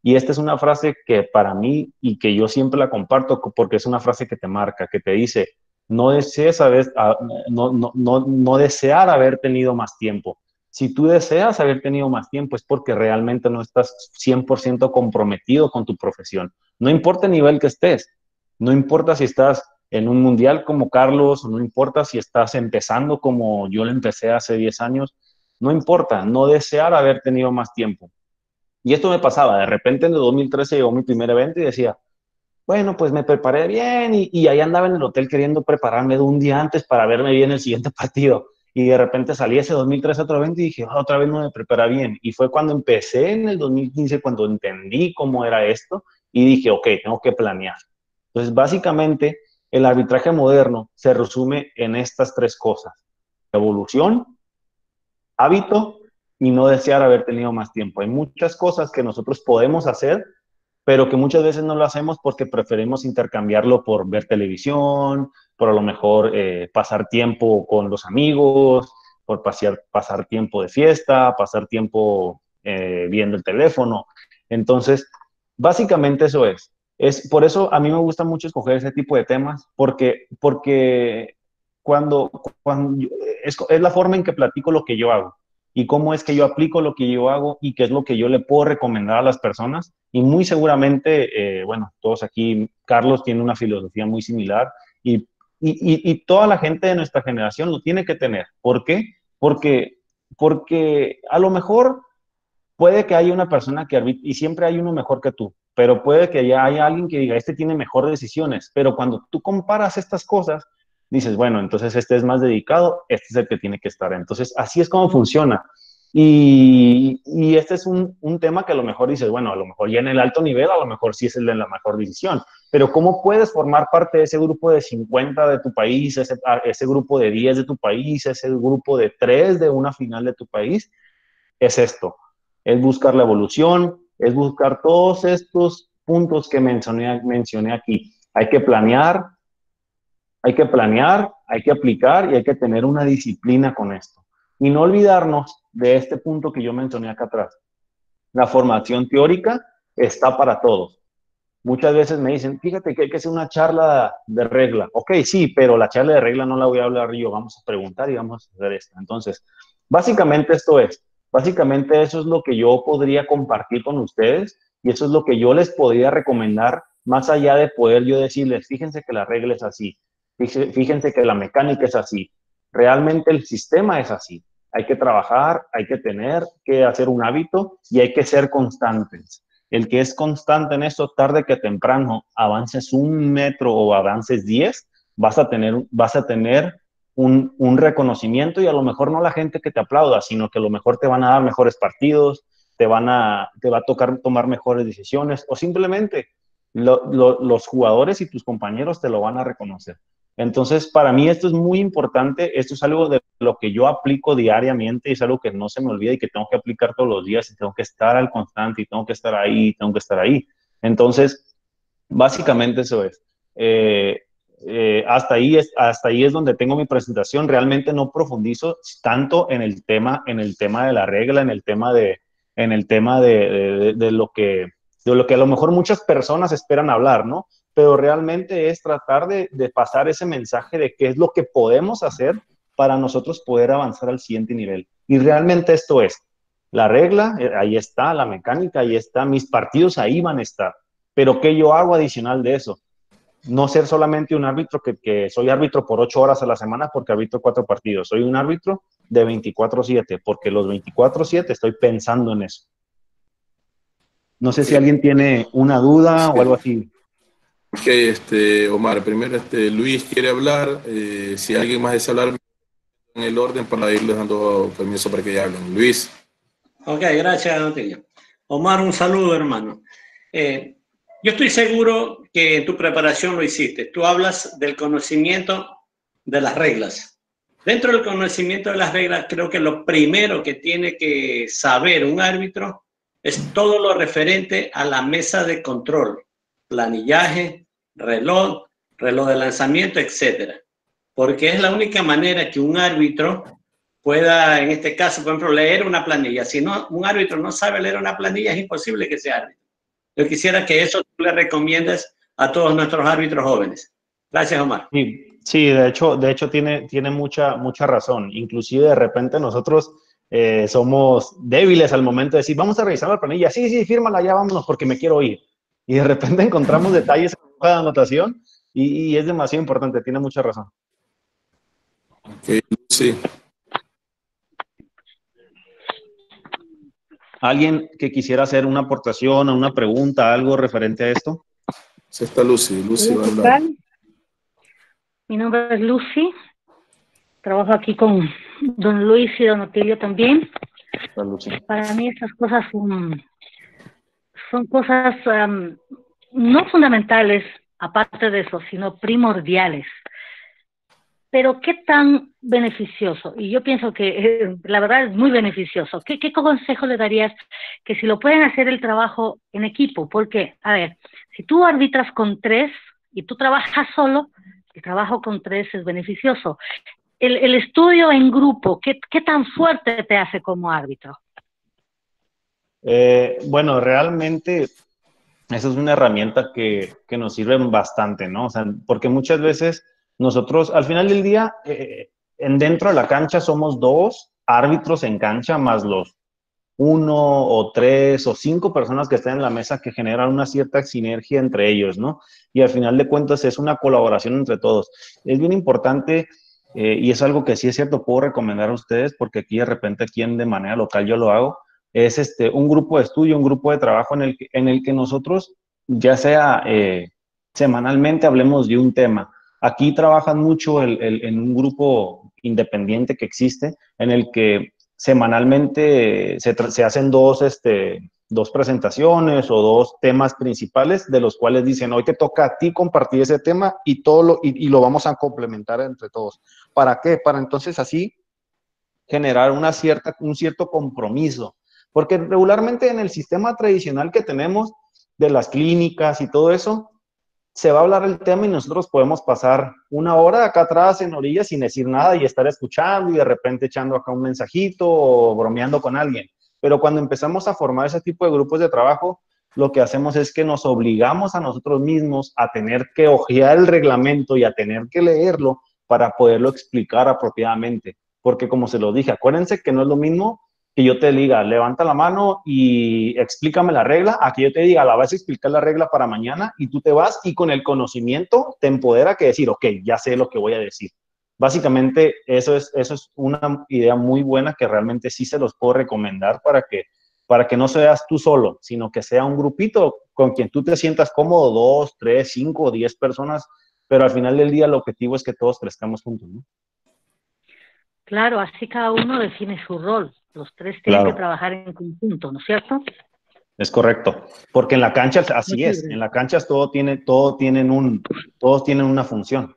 Y esta es una frase que para mí y que yo siempre la comparto porque es una frase que te marca, que te dice, no desees no desear haber tenido más tiempo. Si tú deseas haber tenido más tiempo es porque realmente no estás 100% comprometido con tu profesión. No importa el nivel que estés, no importa si estás en un mundial como Carlos, o no importa si estás empezando como yo lo empecé hace 10 años, no importa, no desear haber tenido más tiempo. Y esto me pasaba, de repente en el 2013 llegó mi primer evento y decía, bueno, pues me preparé bien y ahí andaba en el hotel queriendo prepararme de un día antes para verme bien el siguiente partido. Y de repente salí ese 2013 a otro evento y dije, otra vez no me preparé bien. Y fue cuando empecé en el 2015, cuando entendí cómo era esto y dije, ok, tengo que planear. Entonces, básicamente, el arbitraje moderno se resume en estas tres cosas: evolución, hábito y no desear haber tenido más tiempo. Hay muchas cosas que nosotros podemos hacer, pero que muchas veces no lo hacemos porque preferimos intercambiarlo por ver televisión, por a lo mejor pasar tiempo con los amigos, por pasar tiempo de fiesta, pasar tiempo viendo el teléfono. Entonces, básicamente eso es. Por eso a mí me gusta mucho escoger ese tipo de temas, porque cuando, cuando es la forma en que platico lo que yo hago y cómo es que yo aplico lo que yo hago y qué es lo que yo le puedo recomendar a las personas. Y muy seguramente, bueno, todos aquí, Carlos tiene una filosofía muy similar y toda la gente de nuestra generación lo tiene que tener. ¿Por qué? Porque a lo mejor puede que haya una persona que arbitre, y siempre hay uno mejor que tú, pero puede que ya haya alguien que diga, este tiene mejores decisiones, pero cuando tú comparas estas cosas, dices, bueno, entonces este es más dedicado, este es el que tiene que estar. Entonces, así es como funciona. Y este es un tema que a lo mejor dices, bueno, a lo mejor ya en el alto nivel, a lo mejor sí es el de la mejor decisión, pero ¿cómo puedes formar parte de ese grupo de 50 de tu país, ese grupo de 10 de tu país, ese grupo de 3 de una final de tu país? Es esto, es buscar la evolución, es buscar todos estos puntos que mencioné aquí. Hay que planear, hay que aplicar y hay que tener una disciplina con esto. Y no olvidarnos de este punto que yo mencioné acá atrás. La formación teórica está para todos. Muchas veces me dicen, fíjate que hay que hacer una charla de regla. Ok, sí, pero la charla de regla no la voy a hablar yo, vamos a preguntar y vamos a hacer esto. Entonces, básicamente eso es lo que yo podría compartir con ustedes Y eso es lo que yo les podría recomendar, más allá de poder yo decirles, fíjense que la regla es así, fíjense que la mecánica es así, realmente el sistema es así. Hay que trabajar, hay que tener que hacer un hábito y hay que ser constantes. El que es constante en eso, tarde que temprano, avances 1 metro o avances 10, vas a tener un reconocimiento, y a lo mejor no la gente que te aplauda, sino que a lo mejor te van a dar mejores partidos, te va a tocar tomar mejores decisiones, o simplemente los jugadores y tus compañeros te lo van a reconocer. Entonces, para mí esto es muy importante, esto es algo de lo que yo aplico diariamente, es algo que no se me olvida y que tengo que aplicar todos los días, y tengo que estar al constante, y tengo que estar ahí, tengo que estar ahí. Entonces, básicamente eso es. Hasta ahí es donde tengo mi presentación. Realmente no profundizo tanto en el tema de la regla, en el tema de lo que a lo mejor muchas personas esperan hablar, ¿no? Pero realmente es tratar de pasar ese mensaje de qué es lo que podemos hacer para nosotros poder avanzar al siguiente nivel. Y realmente esto es la regla, ahí está, la mecánica, ahí está, mis partidos ahí van a estar. Pero ¿qué yo hago adicional de eso? No ser solamente un árbitro que soy árbitro por 8 horas a la semana porque arbitro 4 partidos. Soy un árbitro de 24/7 porque los 24/7 estoy pensando en eso. No sé si alguien tiene una duda o algo así. Ok, Omar, primero Luis quiere hablar. Si alguien más desea hablar, en el orden para irles dando permiso para que hablen. Luis. Ok, gracias, Antonio. Omar, un saludo, hermano. Yo estoy seguro que en tu preparación lo hiciste. Tú hablas del conocimiento de las reglas. Dentro del conocimiento de las reglas, creo que lo primero que tiene que saber un árbitro es todo lo referente a la mesa de control, planillaje, reloj de lanzamiento, etcétera. Porque es la única manera que un árbitro pueda, en este caso, por ejemplo, leer una planilla. Si no, un árbitro no sabe leer una planilla, es imposible que sea árbitro. Yo quisiera que eso tú le recomiendes a todos nuestros árbitros jóvenes. Gracias, Omar. Sí, de hecho tiene mucha razón. Inclusive de repente nosotros somos débiles al momento de decir, vamos a revisar la planilla. Sí, fírmala, ya vámonos porque me quiero ir. Y de repente encontramos detalles en la anotación y es demasiado importante, tiene mucha razón. Okay, sí. ¿Alguien que quisiera hacer una aportación o una pregunta, algo referente a esto? Sí, está Lucy. Lucy va a hablar. Mi nombre es Lucy. Trabajo aquí con don Luis y don Otilio también. Para mí estas cosas son cosas no fundamentales, aparte de eso, sino primordiales. Pero ¿qué tan beneficioso? Y yo pienso que la verdad es muy beneficioso. ¿Qué consejo le darías que si lo pueden hacer el trabajo en equipo? Porque, a ver, si tú arbitras con 3 y tú trabajas solo, el trabajo con 3 es beneficioso. El estudio en grupo, ¿qué tan fuerte te hace como árbitro? Bueno, realmente eso es una herramienta que nos sirve bastante, ¿no? O sea, porque muchas veces nosotros, al final del día, dentro de la cancha somos 2 árbitros en cancha, más los 1 o 3 o 5 personas que están en la mesa que generan una cierta sinergia entre ellos, ¿no? Y al final de cuentas es una colaboración entre todos. Es bien importante, y es algo que sí es cierto, puedo recomendar a ustedes, porque aquí de repente, de manera local yo lo hago, es un grupo de estudio, un grupo de trabajo en el que nosotros, ya sea semanalmente, hablemos de un tema. Aquí trabajan mucho en un grupo independiente que existe, en el que semanalmente se hacen 2 presentaciones o 2 temas principales, de los cuales dicen, hoy te toca a ti compartir ese tema y lo vamos a complementar entre todos. ¿Para qué? Para entonces así generar un cierto compromiso. Porque regularmente en el sistema tradicional que tenemos de las clínicas y todo eso, se va a hablar el tema y nosotros podemos pasar 1 hora acá atrás en orillas sin decir nada y estar escuchando y de repente echando acá un mensajito o bromeando con alguien. Pero cuando empezamos a formar ese tipo de grupos de trabajo, lo que hacemos es que nos obligamos a nosotros mismos a tener que hojear el reglamento y a tener que leerlo para poderlo explicar apropiadamente. Porque como se lo dije, acuérdense que no es lo mismo que yo te diga, levanta la mano y explícame la regla, a que yo te diga, la vas a explicar la regla para mañana y tú te vas y con el conocimiento te empodera que decir, ok, ya sé lo que voy a decir. Básicamente, eso es una idea muy buena que realmente sí se los puedo recomendar para que no seas tú solo, sino que sea un grupito con quien tú te sientas cómodo, 2, 3, 5, 10 personas, pero al final del día el objetivo es que todos crezcamos juntos, ¿no? Claro, así cada uno define su rol. Los tres tienen que Claro, trabajar en conjunto, ¿no es cierto? es correcto. Porque en la cancha así Muchas es. En gracias. la cancha todos tienen una función.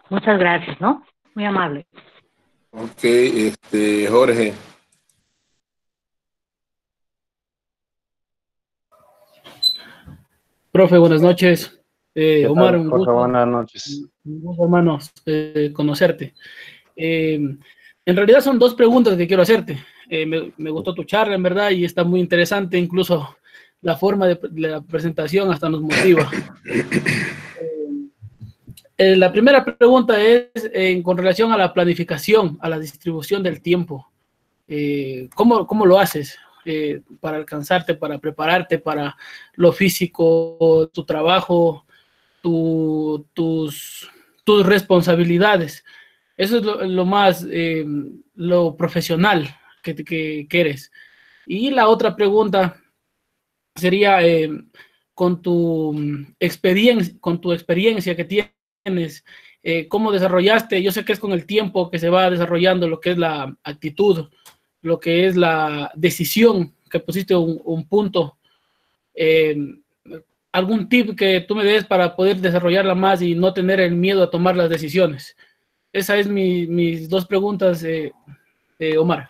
Muchas gracias, ¿no? Muy amable. Ok, Jorge. Profe, buenas noches. ¿Qué Omar, tal, Jorge? Buenas noches. un gusto, hermanos, conocerte. En realidad son dos preguntas que quiero hacerte. Me gustó tu charla, en verdad, y está muy interesante, incluso la forma de la presentación hasta nos motiva. La primera pregunta es con relación a la planificación, a la distribución del tiempo. ¿Cómo lo haces para alcanzarte, para prepararte para lo físico, tu trabajo, tus responsabilidades? Eso es lo más, lo profesional que eres. Y la otra pregunta sería, con tu experiencia que tienes, ¿cómo desarrollaste? Yo sé que es con el tiempo que se va desarrollando lo que es la actitud, lo que es la decisión, que pusiste un punto. Eh, ¿Algún tip que tú me des para poder desarrollarla más y no tener el miedo a tomar las decisiones? Esa es mis dos preguntas, Omar.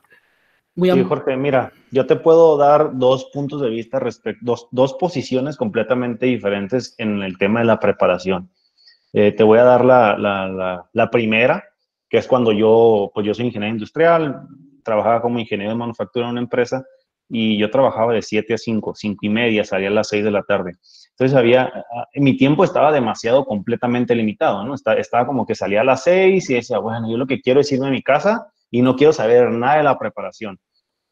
Sí, Jorge, mira, yo te puedo dar dos puntos de vista dos posiciones completamente diferentes en el tema de la preparación. Te voy a dar la primera, que es cuando pues yo soy ingeniero industrial, trabajaba como ingeniero de manufactura en una empresa y yo trabajaba de 7 a 5, 5 y media, salía a las 6 de la tarde. Entonces mi tiempo estaba demasiado completamente limitado, ¿no? Estaba como que salía a las 6 y decía, bueno, yo lo que quiero es irme a mi casa y no quiero saber nada de la preparación.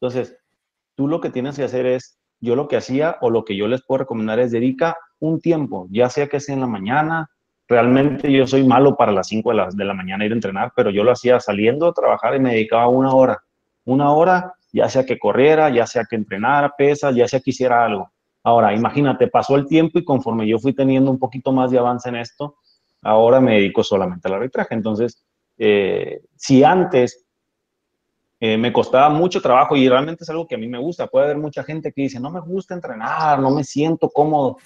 Entonces, tú lo que tienes que hacer es, yo lo que hacía o lo que yo les puedo recomendar es dedica un tiempo, ya sea que sea en la mañana. Realmente yo soy malo para las 5 de la mañana ir a entrenar, pero yo lo hacía saliendo a trabajar y me dedicaba una hora, ya sea que corriera, ya sea que entrenara pesas, ya sea que hiciera algo. Ahora, imagínate, pasó el tiempo y conforme yo fui teniendo un poquito más de avance en esto, ahora me dedico solamente al arbitraje. Entonces, si antes me costaba mucho trabajo y realmente es algo que a mí me gusta. Puede haber mucha gente que dice, no me gusta entrenar, no me siento cómodo,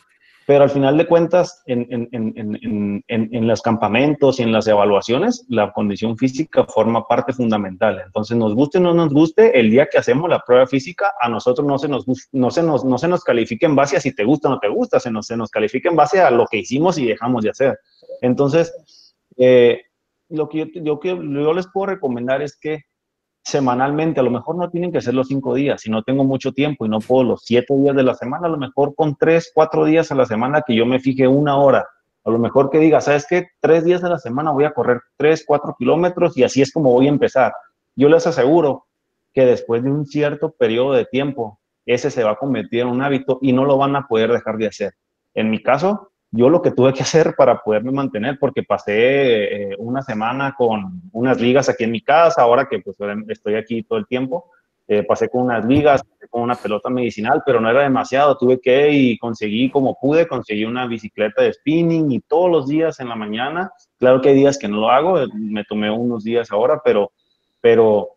pero al final de cuentas, en los campamentos y en las evaluaciones, la condición física forma parte fundamental. Entonces, nos guste o no nos guste, el día que hacemos la prueba física, a nosotros no se nos califica en base a si te gusta o no te gusta, se nos califica en base a lo que hicimos y dejamos de hacer. Entonces, lo que yo les puedo recomendar es que semanalmente, a lo mejor no tienen que ser los 5 días, si no tengo mucho tiempo y no puedo los 7 días de la semana, a lo mejor con 3, 4 días a la semana que yo me fije una hora, a lo mejor que diga, ¿sabes qué? 3 días a la semana voy a correr 3, 4 kilómetros y así es como voy a empezar. Yo les aseguro que después de un cierto periodo de tiempo, ese se va a convertir en un hábito y no lo van a poder dejar de hacer. En mi caso, yo lo que tuve que hacer para poderme mantener, porque pasé una semana con unas ligas aquí en mi casa, ahora que pues estoy aquí todo el tiempo, pasé con unas ligas, con una pelota medicinal, pero no era demasiado, tuve que y conseguí como pude, conseguí una bicicleta de spinning y todos los días en la mañana, claro que hay días que no lo hago, me tomé unos días ahora, pero, pero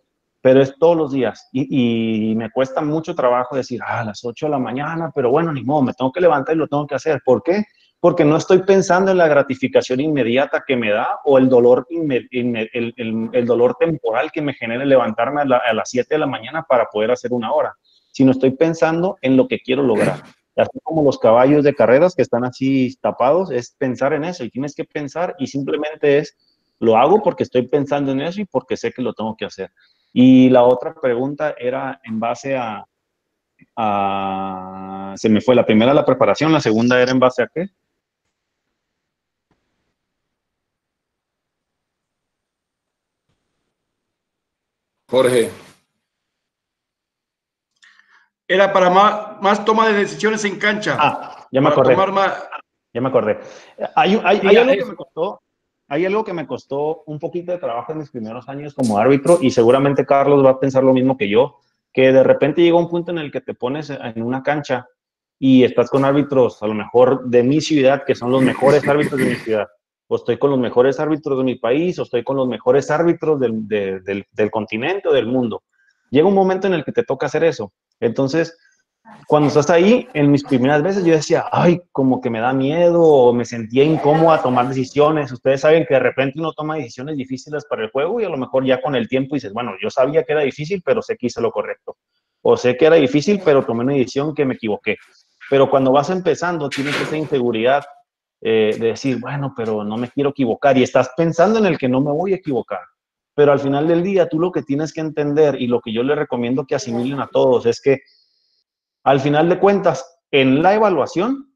es todos los días y me cuesta mucho trabajo decir, a las 8 de la mañana, pero bueno, ni modo, me tengo que levantar y lo tengo que hacer. ¿Por qué? Porque no estoy pensando en la gratificación inmediata que me da o el dolor, el dolor temporal que me genera levantarme a las 7 de la mañana para poder hacer una hora, sino estoy pensando en lo que quiero lograr. Así como los caballos de carreras que están así tapados, es pensar en eso y tienes que pensar y simplemente lo hago porque estoy pensando en eso y porque sé que lo tengo que hacer. Y la otra pregunta era en base se me fue la primera, la preparación, la segunda era en base a qué. Jorge. Era para más toma de decisiones en cancha. Ya me acordé. Más... Ya me acordé. Hay algo que me costó. Hay algo que me costó un poquito de trabajo en mis primeros años como árbitro, y seguramente Carlos va a pensar lo mismo que yo, que de repente llega un punto en el que te pones en una cancha y estás con árbitros a lo mejor de mi ciudad, que son los mejores árbitros de mi ciudad, o estoy con los mejores árbitros de mi país, o estoy con los mejores árbitros del continente o del mundo. Llega un momento en el que te toca hacer eso. Entonces, cuando estás ahí, en mis primeras veces yo decía, ay, como que me da miedo, o me sentía incómodo a tomar decisiones. Ustedes saben que de repente uno toma decisiones difíciles para el juego y a lo mejor ya con el tiempo dices, bueno, yo sabía que era difícil, pero sé que hice lo correcto. O sé que era difícil, pero tomé una decisión que me equivoqué. Pero cuando vas empezando, tienes esa inseguridad de decir, bueno, pero no me quiero equivocar, y estás pensando en el que no me voy a equivocar. Pero al final del día, tú lo que tienes que entender, y lo que yo les recomiendo que asimilen a todos, es que al final de cuentas, en la evaluación,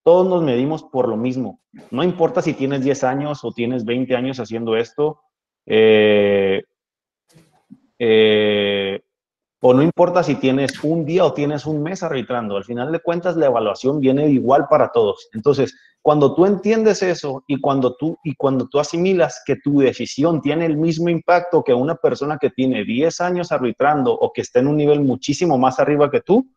todos nos medimos por lo mismo. No importa si tienes 10 años o tienes 20 años haciendo esto, o no importa si tienes un día o tienes un mes arbitrando. Al final de cuentas, la evaluación viene igual para todos. Entonces, cuando tú entiendes eso y cuando tú asimilas que tu decisión tiene el mismo impacto que una persona que tiene 10 años arbitrando o que está en un nivel muchísimo más arriba que tú,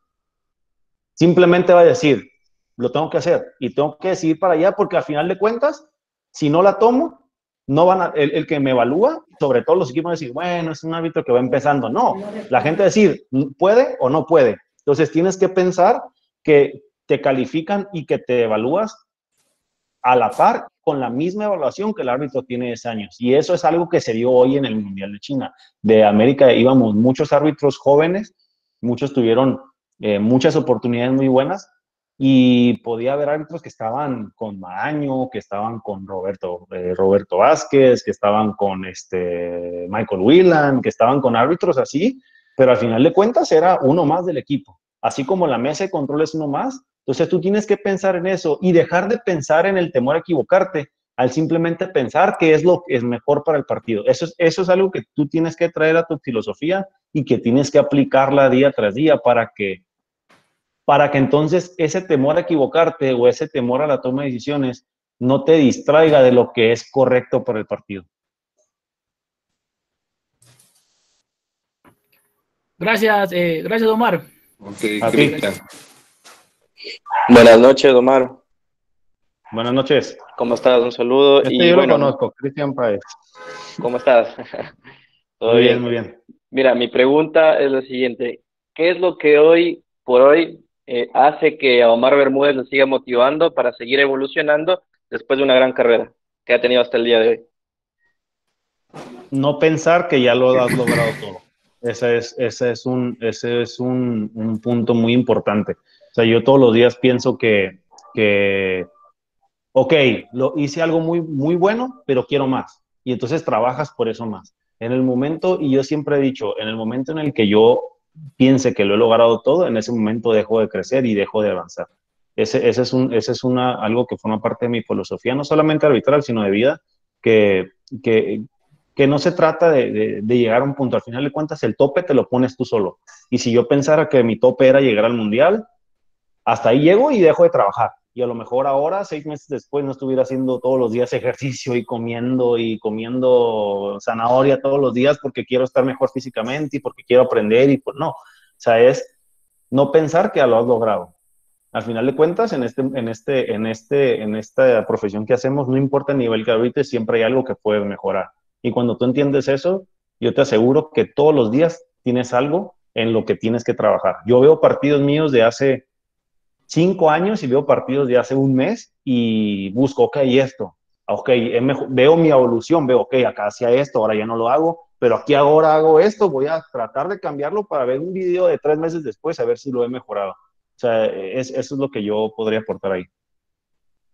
simplemente va a decir, lo tengo que hacer y tengo que decidir para allá, porque al final de cuentas, si no la tomo, no van a, el que me evalúa, sobre todo los equipos, van a decir, bueno, es un árbitro que va empezando. No, la gente va a decir, ¿puede o no puede? Entonces tienes que pensar que te califican y que te evalúas a la par con la misma evaluación que el árbitro tiene 10 años. Y eso es algo que se dio hoy en el Mundial de China. De América íbamos muchos árbitros jóvenes, muchos tuvieron muchas oportunidades muy buenas, y podía haber árbitros que estaban con Maraño, que estaban con Roberto Vázquez, que estaban con Michael Whelan, que estaban con árbitros así, pero al final de cuentas era uno más del equipo. Así como la mesa de control es uno más, entonces tú tienes que pensar en eso y dejar de pensar en el temor a equivocarte, al simplemente pensar que es lo que es mejor para el partido. Eso es algo que tú tienes que traer a tu filosofía y que tienes que aplicarla día tras día para que entonces ese temor a equivocarte o ese temor a la toma de decisiones no te distraiga de lo que es correcto para el partido. Gracias, gracias, Omar. Ok, Cristian. Buenas noches, Omar. Buenas noches. ¿Cómo estás? Un saludo. Yo lo conozco, Cristian Páez. ¿Cómo estás? ¿Todo muy bien? Muy bien. Mira, mi pregunta es la siguiente. ¿Qué es lo que hoy por hoy hace que a Omar Bermúdez le siga motivando para seguir evolucionando después de una gran carrera que ha tenido hasta el día de hoy? No pensar que ya lo has logrado todo. Ese es un punto muy importante. O sea, yo todos los días pienso que ok, hice algo muy, muy bueno, pero quiero más. Y entonces trabajas por eso más. En el momento, y yo siempre he dicho, en el momento en el que yo piense que lo he logrado todo, en ese momento dejo de crecer y dejo de avanzar. Ese es algo que forma parte de mi filosofía, no solamente arbitral, sino de vida, que no se trata de llegar a un punto. Al final de cuentas, el tope te lo pones tú solo. Y si yo pensara que mi tope era llegar al Mundial, hasta ahí llego y dejo de trabajar. Y a lo mejor ahora, 6 meses después, no estuviera haciendo todos los días ejercicio y comiendo zanahoria todos los días porque quiero estar mejor físicamente y porque quiero aprender, y pues no. O sea, es no pensar que ya lo has logrado. Al final de cuentas, en esta profesión que hacemos, no importa el nivel que habites, siempre hay algo que puedes mejorar. Y cuando tú entiendes eso, yo te aseguro que todos los días tienes algo en lo que tienes que trabajar. Yo veo partidos míos de hace 5 años y veo partidos de hace un mes y busco, ok, esto, ok, veo mi evolución, veo, ok, acá hacía esto, ahora ya no lo hago, pero aquí ahora hago esto, voy a tratar de cambiarlo para ver un video de 3 meses después, a ver si lo he mejorado. O sea, eso es lo que yo podría aportar ahí.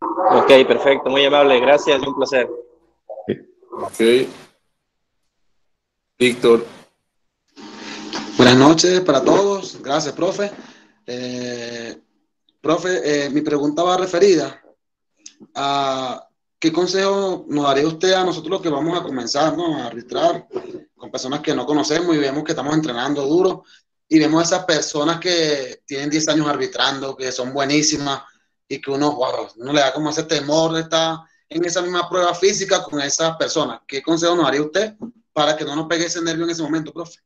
Ok, perfecto, muy amable, gracias, un placer. Sí. Ok. Víctor. Buenas noches para todos, gracias, profe. Profe, mi pregunta va referida a qué consejo nos daría usted a nosotros los que vamos a comenzar, ¿no?, a arbitrar, personas que no conocemos y vemos que estamos entrenando duro y vemos esas personas que tienen 10 años arbitrando, que son buenísimas y que uno, wow, uno le da como ese temor de estar en esa misma prueba física con esas personas. ¿Qué consejo nos haría usted para que no nos pegue ese nervio en ese momento, profe?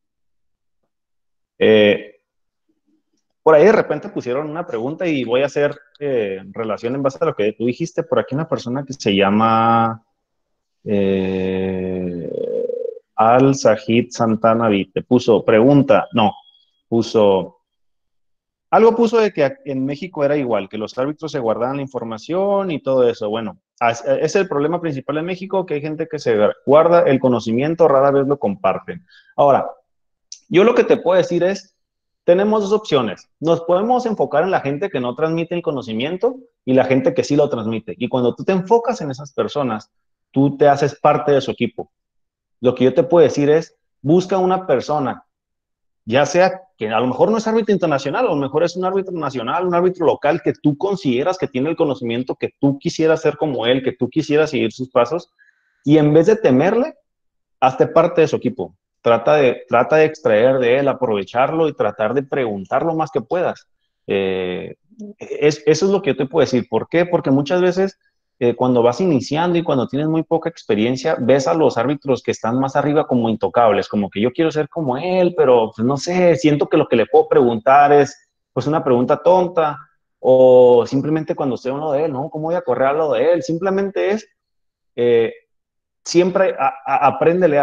Por ahí de repente pusieron una pregunta y voy a hacer relación en base a lo que tú dijiste. Por aquí una persona que se llama Al-Sahid Santana te puso pregunta, no, algo puso de que en México era igual, que los árbitros se guardaban la información y todo eso. Bueno, ese es el problema principal en México, que hay gente que se guarda el conocimiento, rara vez lo comparten. Ahora, yo lo que te puedo decir es, tenemos dos opciones. Nos podemos enfocar en la gente que no transmite el conocimiento y la gente que sí lo transmite. Y cuando tú te enfocas en esas personas, tú te haces parte de su equipo. Lo que yo te puedo decir es, busca una persona, ya sea que a lo mejor no es árbitro internacional, a lo mejor es un árbitro nacional, un árbitro local que tú consideras que tiene el conocimiento, que tú quisieras ser como él, que tú quisieras seguir sus pasos, y en vez de temerle, hazte parte de su equipo. Trata de extraer de él, aprovecharlo y tratar de preguntar lo más que puedas. Eso es lo que yo te puedo decir. ¿Por qué? Porque muchas veces cuando vas iniciando y cuando tienes muy poca experiencia, ves a los árbitros que están más arriba como intocables, como que yo quiero ser como él, pero pues, no sé, siento que lo que le puedo preguntar es pues una pregunta tonta, o simplemente cuando esté uno de él, ¿no? ¿Cómo voy a correr a lo de él? Simplemente es... siempre apréndele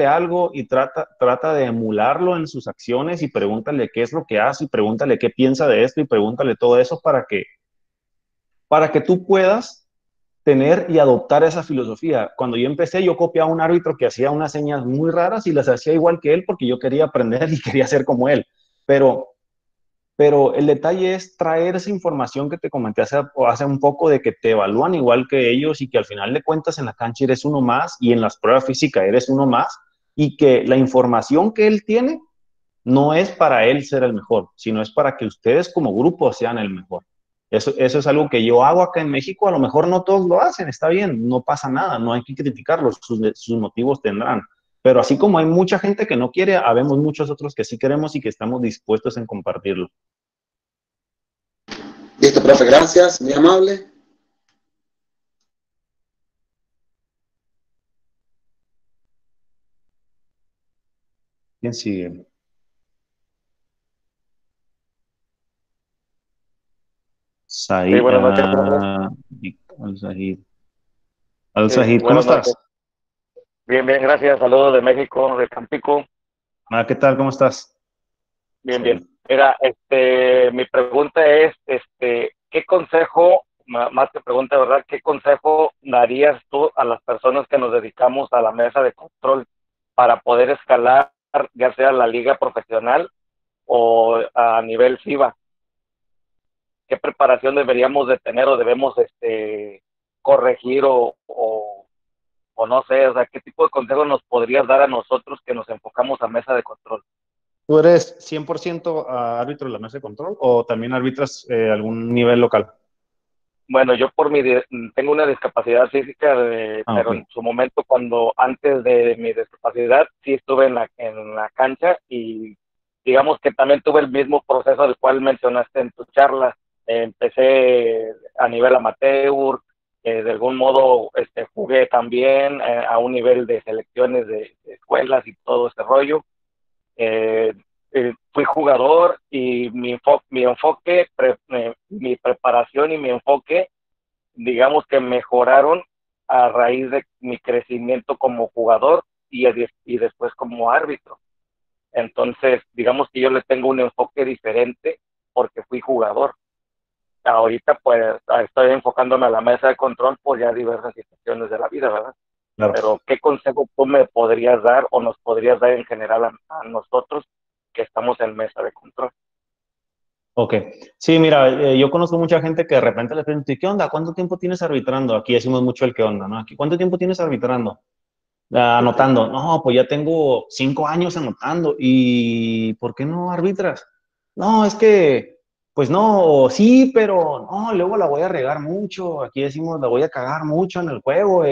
algo y trata de emularlo en sus acciones y pregúntale qué es lo que hace y pregúntale qué piensa de esto y pregúntale todo eso para que tú puedas tener y adoptar esa filosofía. Cuando yo empecé, yo copiaba a un árbitro que hacía unas señas muy raras y las hacía igual que él porque yo quería aprender y quería ser como él. Pero el detalle es traer esa información que te comenté hace un poco de que te evalúan igual que ellos y que al final de cuentas en la cancha eres uno más y en las pruebas físicas eres uno más y que la información que él tiene no es para él ser el mejor, sino es para que ustedes como grupo sean el mejor. Eso es algo que yo hago acá en México, a lo mejor no todos lo hacen, está bien, no pasa nada, no hay que criticarlos, sus motivos tendrán. Pero así como hay mucha gente que no quiere, habemos muchos otros que sí queremos y que estamos dispuestos en compartirlo. Listo, profe, gracias, muy amable. ¿Quién sigue? Said, buenas noches, Al-Sahid. Al-Sahid, ¿cómo buenas noches. estás? Bien, bien, gracias. Saludos de México, de Tampico. ¿Qué tal? ¿Cómo estás? Bien, bien. Mira, mi pregunta es, ¿qué consejo, más que pregunta, ¿verdad? ¿Qué consejo darías tú a las personas que nos dedicamos a la mesa de control para poder escalar, ya sea la liga profesional o a nivel FIBA? ¿Qué preparación deberíamos de tener o debemos corregir o no sé, o sea, qué tipo de consejo nos podrías dar a nosotros que nos enfocamos a mesa de control? ¿Tú eres 100% árbitro de la mesa de control o también arbitras algún nivel local? Bueno, yo tengo una discapacidad física, pero ok. en su momento, antes de mi discapacidad, sí estuve en la cancha y digamos que también tuve el mismo proceso del cual mencionaste en tu charla. Empecé a nivel amateur, de algún modo jugué también a un nivel de selecciones de escuelas y todo ese rollo. Fui jugador y mi preparación y mi enfoque, digamos que mejoraron a raíz de mi crecimiento como jugador y después como árbitro. Entonces, digamos que yo le tengo un enfoque diferente porque fui jugador. Ahorita pues estoy enfocándome a la mesa de control por ya diversas situaciones de la vida, ¿verdad? Claro. Pero ¿qué consejo tú me podrías dar o nos podrías dar en general a nosotros que estamos en mesa de control? Ok. Sí, mira, yo conozco mucha gente que de repente le pregunto, ¿qué onda? ¿Cuánto tiempo tienes arbitrando? Aquí decimos mucho el qué onda, ¿no? Aquí, ¿cuánto tiempo tienes arbitrando? Anotando. No, pues ya tengo 5 años anotando. ¿Y por qué no arbitras? No, es que, pues no, sí, pero no, luego la voy a regar mucho. Aquí decimos, la voy a cagar mucho en el juego.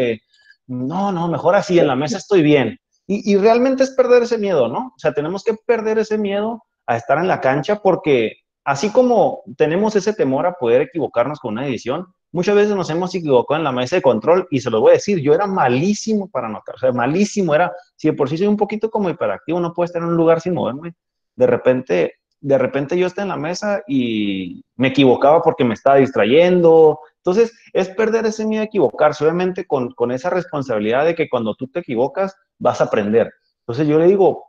No, mejor así, en la mesa estoy bien. Y realmente es perder ese miedo, ¿no? O sea, tenemos que perder ese miedo a estar en la cancha porque así como tenemos ese temor a poder equivocarnos con una decisión, muchas veces nos hemos equivocado en la mesa de control y se lo voy a decir, yo era malísimo para anotar, o sea, malísimo era, si de por sí soy un poquito como hiperactivo, no puedo estar en un lugar sin moverme, de repente yo estaba en la mesa y me equivocaba porque me estaba distrayendo. Entonces, es perder ese miedo a equivocarse, obviamente con esa responsabilidad de que cuando tú te equivocas, vas a aprender. Entonces, yo le digo,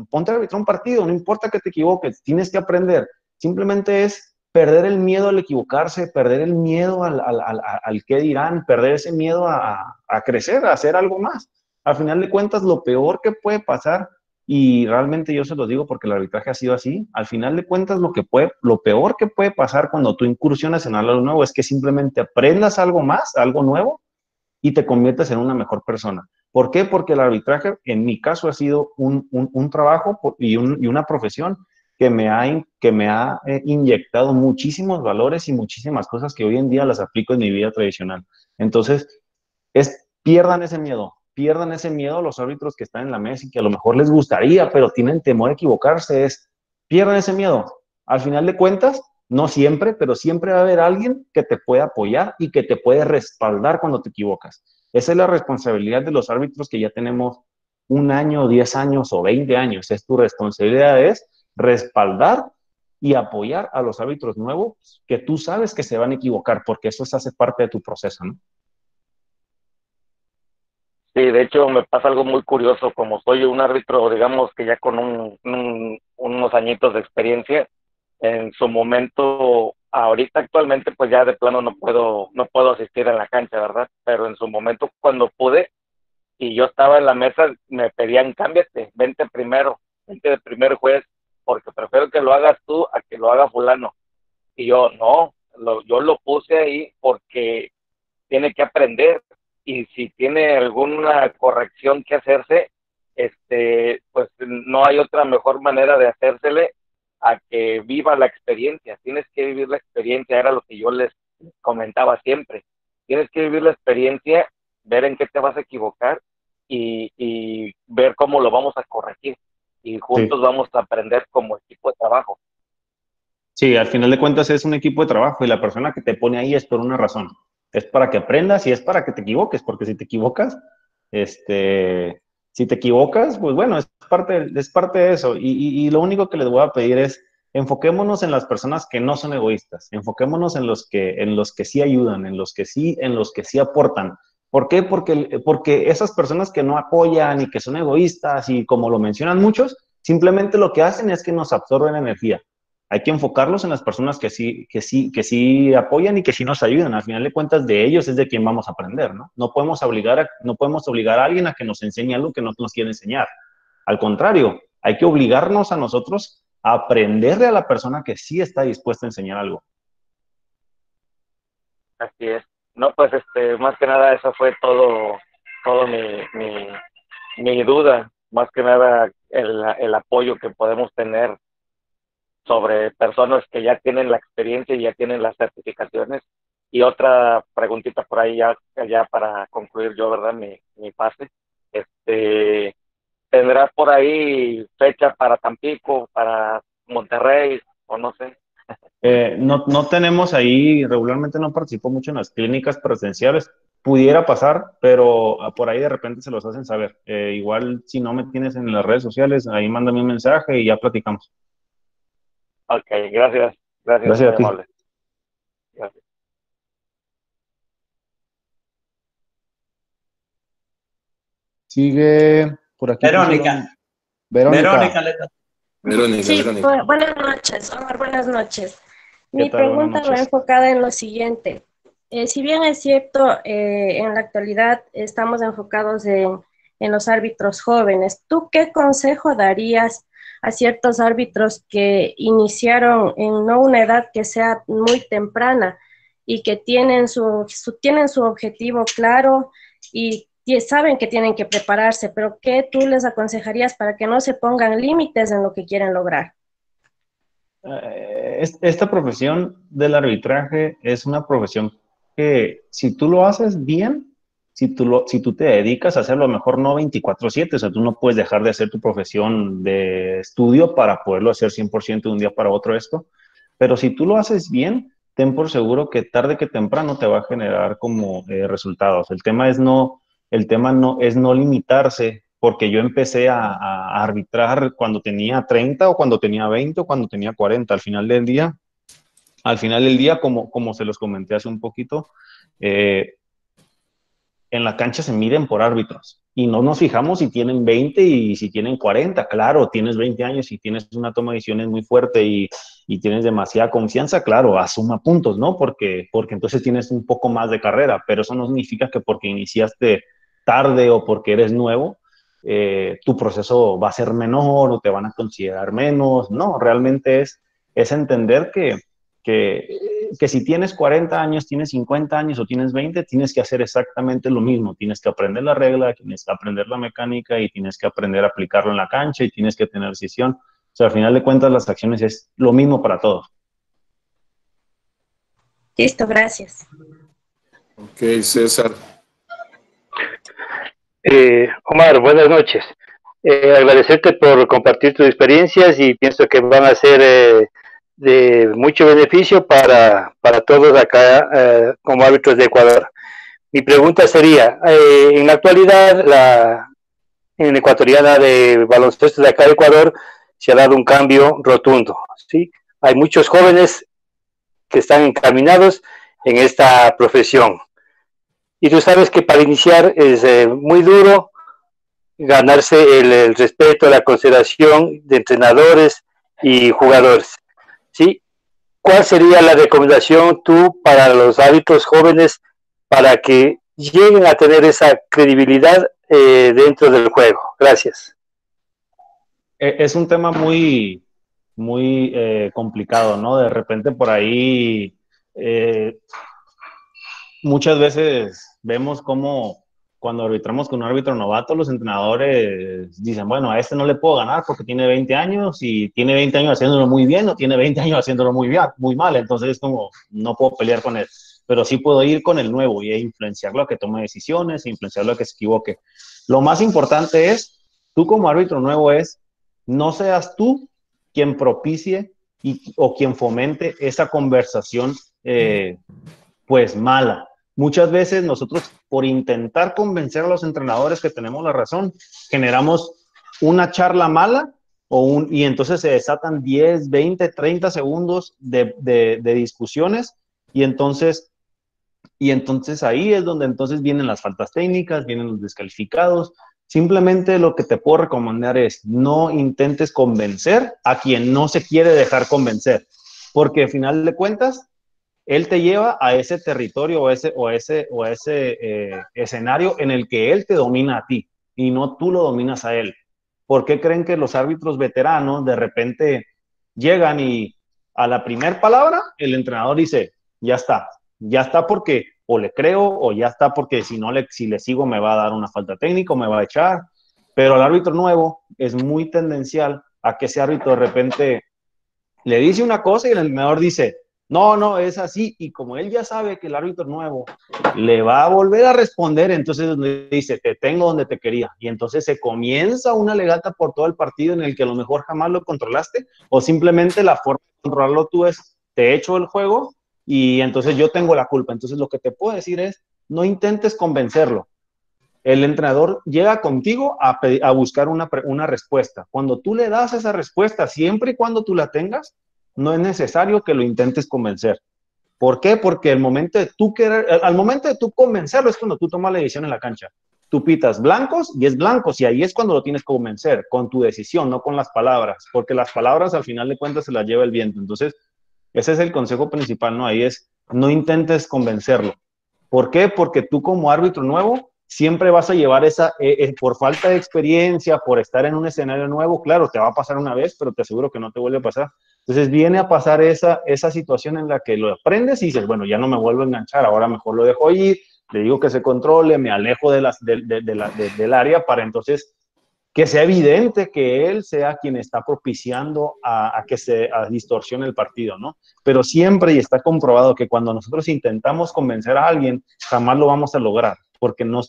ponte a arbitrar un partido, no importa que te equivoques, tienes que aprender. Simplemente es perder el miedo al equivocarse, perder el miedo al qué dirán, perder ese miedo a crecer, a hacer algo más. Al final de cuentas, lo peor que puede pasar, y realmente yo se los digo porque el arbitraje ha sido así, al final de cuentas lo peor que puede pasar cuando tú incursionas en algo nuevo es que simplemente aprendas algo más, algo nuevo, y te conviertes en una mejor persona. ¿Por qué? Porque el arbitraje, en mi caso, ha sido un trabajo y una profesión que me ha inyectado muchísimos valores y muchísimas cosas que hoy en día las aplico en mi vida tradicional. Entonces, pierdan ese miedo a los árbitros que están en la mesa y que a lo mejor les gustaría, pero tienen temor a equivocarse, pierdan ese miedo. Al final de cuentas, no siempre, pero siempre va a haber alguien que te puede apoyar y que te puede respaldar cuando te equivocas. Esa es la responsabilidad de los árbitros que ya tenemos 1 año, 10 años o 20 años. Es tu responsabilidad, es respaldar y apoyar a los árbitros nuevos que tú sabes que se van a equivocar, porque eso hace parte de tu proceso, ¿no? Sí, de hecho me pasa algo muy curioso, como soy un árbitro, digamos que ya con unos añitos de experiencia, en su momento, ahorita actualmente pues ya de plano no puedo asistir en la cancha, ¿verdad? Pero en su momento cuando pude y yo estaba en la mesa, me pedían cámbiate, vente de primer juez, porque prefiero que lo hagas tú a que lo haga fulano. Y yo, no, yo lo puse ahí porque tiene que aprender y si tiene alguna corrección que hacerse, pues no hay otra mejor manera de hacérsele a que viva la experiencia. Tienes que vivir la experiencia, era lo que yo les comentaba siempre. Tienes que vivir la experiencia, ver en qué te vas a equivocar y ver cómo lo vamos a corregir. Y juntos Sí. vamos a aprender como equipo de trabajo. Sí, al final de cuentas es un equipo de trabajo y la persona que te pone ahí es por una razón. Es para que aprendas y es para que te equivoques, porque si te equivocas, pues bueno, es parte de eso. Y lo único que les voy a pedir es, enfoquémonos en las personas que no son egoístas, enfoquémonos en los que sí ayudan, en los que sí aportan. ¿Por qué? Porque esas personas que no apoyan y que son egoístas y como lo mencionan muchos, simplemente lo que hacen es que nos absorben energía. Hay que enfocarlos en las personas que sí apoyan y que sí nos ayudan. Al final de cuentas, de ellos es de quien vamos a aprender, ¿no? No podemos obligar a alguien a que nos enseñe algo que no nos quiere enseñar. Al contrario, hay que obligarnos a nosotros a aprenderle a la persona que sí está dispuesta a enseñar algo. Así es. No, pues más que nada eso fue todo mi duda, más que nada el apoyo que podemos tener sobre personas que ya tienen la experiencia y ya tienen las certificaciones. Y otra preguntita por ahí ya para concluir yo, ¿verdad? Mi pase. ¿Tendrás por ahí fecha para Tampico, para Monterrey o no sé? No tenemos ahí, regularmente no participo mucho en las clínicas presenciales. Pudiera pasar, pero por ahí de repente se los hacen saber. Igual si no me tienes en las redes sociales, ahí mándame un mensaje y ya platicamos. Ok, gracias. Gracias, Gracias muy a ti. amable. Gracias. Sigue por aquí. Verónica. Verónica, Verónica, Sí, Verónica. buenas noches, Omar, buenas noches. ¿qué Mi tal? Buenas pregunta va noches. enfocada en lo siguiente. Si bien es cierto, en la actualidad estamos enfocados en los árbitros jóvenes, ¿tú qué consejo darías a ciertos árbitros que iniciaron en no una edad que sea muy temprana y que tienen su objetivo claro y saben que tienen que prepararse, pero qué tú les aconsejarías para que no se pongan límites en lo que quieren lograr? Esta profesión del arbitraje es una profesión que si tú lo haces bien, si tú te dedicas a hacerlo, mejor no 24/7, o sea, tú no puedes dejar de hacer tu profesión de estudio para poderlo hacer 100% de un día para otro esto, pero si tú lo haces bien, ten por seguro que tarde que temprano te va a generar como resultados. El tema no es no limitarse, porque yo empecé a arbitrar cuando tenía 30 o cuando tenía 20 o cuando tenía 40. Al final del día, como se los comenté hace un poquito, en la cancha se miden por árbitros y no nos fijamos si tienen 20 y si tienen 40. Claro, tienes 20 años y tienes una toma de decisiones muy fuerte y tienes demasiada confianza, claro, asuma puntos, ¿no? Porque entonces tienes un poco más de carrera, pero eso no significa que porque iniciaste tarde o porque eres nuevo, tu proceso va a ser menor o te van a considerar menos. No, realmente es entender que si tienes 40 años, tienes 50 años o tienes 20, tienes que hacer exactamente lo mismo. Tienes que aprender la regla, tienes que aprender la mecánica y tienes que aprender a aplicarlo en la cancha y tienes que tener decisión. O sea, al final de cuentas, las acciones es lo mismo para todos. Listo, gracias. Ok, César. Omar, buenas noches. Agradecerte por compartir tus experiencias y pienso que van a ser de mucho beneficio para todos acá como árbitros de Ecuador. Mi pregunta sería, en la actualidad, en Ecuatoriana de baloncesto de acá de Ecuador se ha dado un cambio rotundo, ¿sí? Hay muchos jóvenes que están encaminados en esta profesión. Y tú sabes que para iniciar es muy duro ganarse el respeto, la consideración de entrenadores y jugadores, ¿sí? ¿Cuál sería la recomendación tú para los árbitros jóvenes para que lleguen a tener esa credibilidad dentro del juego? Gracias. Es un tema muy, muy complicado, ¿no? De repente por ahí muchas veces vemos cómo cuando arbitramos con un árbitro novato, los entrenadores dicen, bueno, a este no le puedo ganar porque tiene 20 años y tiene 20 años haciéndolo muy bien o tiene 20 años haciéndolo muy bien, muy mal, entonces es como, no puedo pelear con él, pero sí puedo ir con el nuevo y influenciarlo a que tome decisiones, influenciarlo a que se equivoque. Lo más importante es, tú como árbitro nuevo no seas tú quien propicie o quien fomente esa conversación pues mala. Muchas veces nosotros, por intentar convencer a los entrenadores que tenemos la razón, generamos una charla mala y entonces se desatan 10, 20, 30 segundos de discusiones y entonces ahí es donde entonces vienen las faltas técnicas, vienen los descalificados. Simplemente lo que te puedo recomendar es no intentes convencer a quien no se quiere dejar convencer, porque al final de cuentas él te lleva a ese territorio o ese escenario en el que él te domina a ti y no tú lo dominas a él. ¿Por qué creen que los árbitros veteranos de repente llegan y a la primera palabra el entrenador dice, ya está porque o le creo o ya está porque si le sigo me va a dar una falta técnica o me va a echar? Pero al árbitro nuevo es muy tendencial a que ese árbitro de repente le dice una cosa y el entrenador dice, no, es así, y como él ya sabe que el árbitro nuevo le va a volver a responder, entonces le dice, te tengo donde te quería, y entonces se comienza una legata por todo el partido en el que a lo mejor jamás lo controlaste, o simplemente la forma de controlarlo tú es, te echo el juego, y entonces yo tengo la culpa. Entonces lo que te puedo decir es, no intentes convencerlo. El entrenador llega contigo a buscar una respuesta. Cuando tú le das esa respuesta, siempre y cuando tú la tengas, no es necesario que lo intentes convencer. ¿Por qué? Porque al momento de tú convencerlo es cuando tú tomas la decisión en la cancha. Tú pitas blancos y es blancos y ahí es cuando lo tienes que convencer, con tu decisión, no con las palabras, porque las palabras al final de cuentas se las lleva el viento. Entonces, ese es el consejo principal, ¿no? Ahí es, no intentes convencerlo. ¿Por qué? Porque tú como árbitro nuevo siempre vas a llevar por falta de experiencia, por estar en un escenario nuevo, claro, te va a pasar una vez, pero te aseguro que no te vuelve a pasar. Entonces viene a pasar esa situación en la que lo aprendes y dices, bueno, ya no me vuelvo a enganchar, ahora mejor lo dejo ir, le digo que se controle, me alejo del área para entonces que sea evidente que él sea quien está propiciando a que se distorsione el partido, ¿no? Pero siempre, y está comprobado, que cuando nosotros intentamos convencer a alguien, jamás lo vamos a lograr. porque no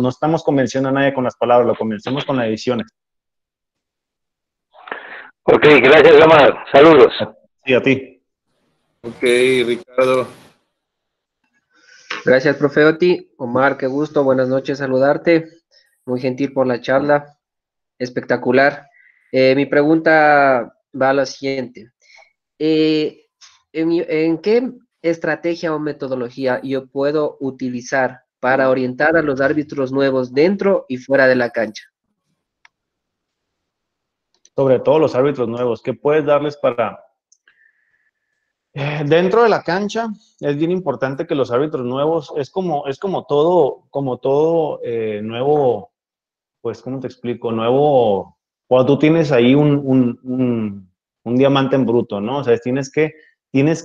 estamos convenciendo a nadie con las palabras, lo convencemos con las decisiones. Ok, gracias, Omar. Saludos. Sí, a ti. Ok, Ricardo. Gracias, profe Oti. Omar, qué gusto, buenas noches, saludarte. Muy gentil por la charla, espectacular. Mi pregunta va a la siguiente. ¿En qué estrategia o metodología yo puedo utilizar para orientar a los árbitros nuevos dentro y fuera de la cancha? Sobre todo los árbitros nuevos, ¿qué puedes darles para... Dentro de la cancha es bien importante que los árbitros nuevos, es como todo nuevo, pues, ¿cómo te explico? Nuevo, cuando tú tienes ahí un diamante en bruto, ¿no? O sea, tienes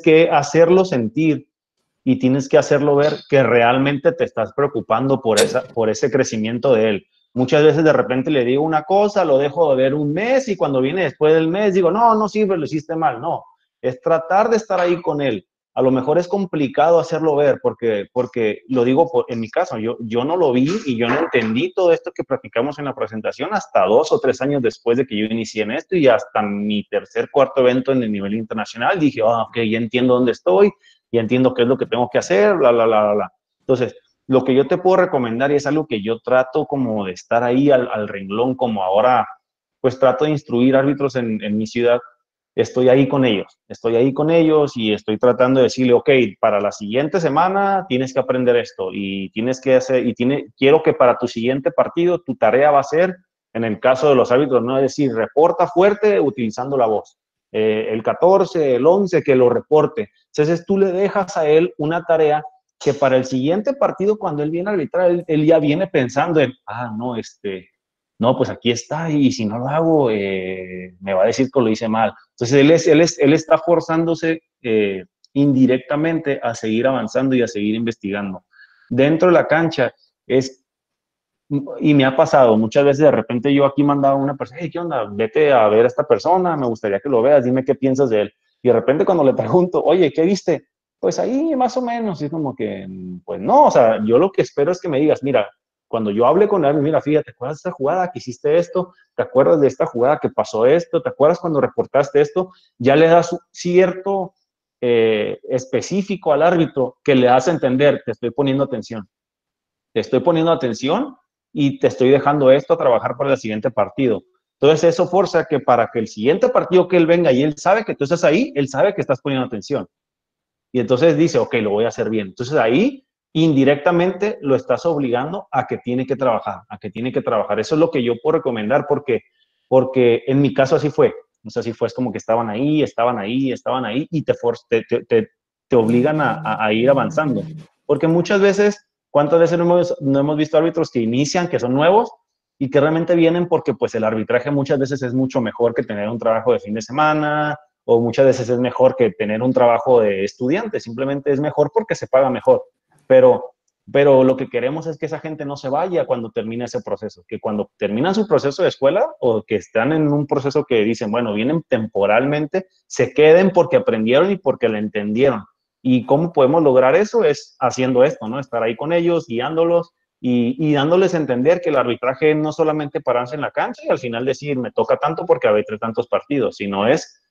que hacerlo sentir y tienes que hacerlo ver que realmente te estás preocupando por ese crecimiento de él. Muchas veces de repente le digo una cosa, lo dejo de ver un mes y cuando viene después del mes digo, no sirve, lo hiciste mal. No, es tratar de estar ahí con él. A lo mejor es complicado hacerlo ver porque lo digo en mi caso, yo no lo vi y yo no entendí todo esto que platicamos en la presentación hasta 2 o 3 años después de que yo inicié en esto y hasta mi tercer, cuarto evento en el nivel internacional dije, ok, ya entiendo dónde estoy, ya entiendo qué es lo que tengo que hacer, bla, bla, bla, bla. Entonces, lo que yo te puedo recomendar y es algo que yo trato como de estar ahí al renglón, como ahora, pues trato de instruir árbitros en mi ciudad, estoy ahí con ellos y estoy tratando de decirle, ok, para la siguiente semana tienes que aprender esto y tienes que hacer, quiero que para tu siguiente partido tu tarea va a ser, en el caso de los árbitros, no es decir, reporta fuerte utilizando la voz. El 14, el 11, que lo reporte. Entonces tú le dejas a él una tarea que para el siguiente partido, cuando él viene a arbitrar, él ya viene pensando en, no, pues aquí está y si no lo hago, me va a decir que lo hice mal. Entonces él está forzándose indirectamente a seguir avanzando y a seguir investigando. Dentro de la cancha y me ha pasado muchas veces, de repente yo aquí mandaba a una persona, hey, ¿qué onda? Vete a ver a esta persona, me gustaría que lo veas, dime qué piensas de él. Y de repente cuando le pregunto, oye, ¿qué viste? Pues ahí más o menos, y es como que, pues no, o sea, yo lo que espero es que me digas, mira, cuando yo hable con él, mira, fíjate, ¿te acuerdas de esta jugada que hiciste esto? ¿Te acuerdas de esta jugada que pasó esto? ¿Te acuerdas cuando reportaste esto? Ya le das cierto específico al árbitro que le hace entender, te estoy poniendo atención y te estoy dejando esto a trabajar para el siguiente partido. Entonces eso forza que para que el siguiente partido que él venga y él sabe que tú estás ahí, él sabe que estás poniendo atención. Y entonces dice, ok, lo voy a hacer bien. Entonces ahí indirectamente lo estás obligando a que tiene que trabajar, Eso es lo que yo puedo recomendar porque en mi caso así fue. O sea, así fue, es como que estaban ahí y te obligan a ir avanzando. Porque muchas veces, ¿cuántas veces no hemos visto árbitros que inician, que son nuevos y que realmente vienen porque pues el arbitraje muchas veces es mucho mejor que tener un trabajo de fin de semana o muchas veces es mejor que tener un trabajo de estudiante, simplemente es mejor porque se paga mejor. Pero lo que queremos es que esa gente no se vaya cuando termine ese proceso, que cuando terminan su proceso de escuela o que están en un proceso que dicen, bueno, vienen temporalmente, se queden porque aprendieron y porque lo entendieron. ¿Y cómo podemos lograr eso? Es haciendo esto, ¿no? Estar ahí con ellos, guiándolos y dándoles a entender que el arbitraje no solamente pararse en la cancha y al final decir, me toca tanto porque arbitré tantos partidos, sino es,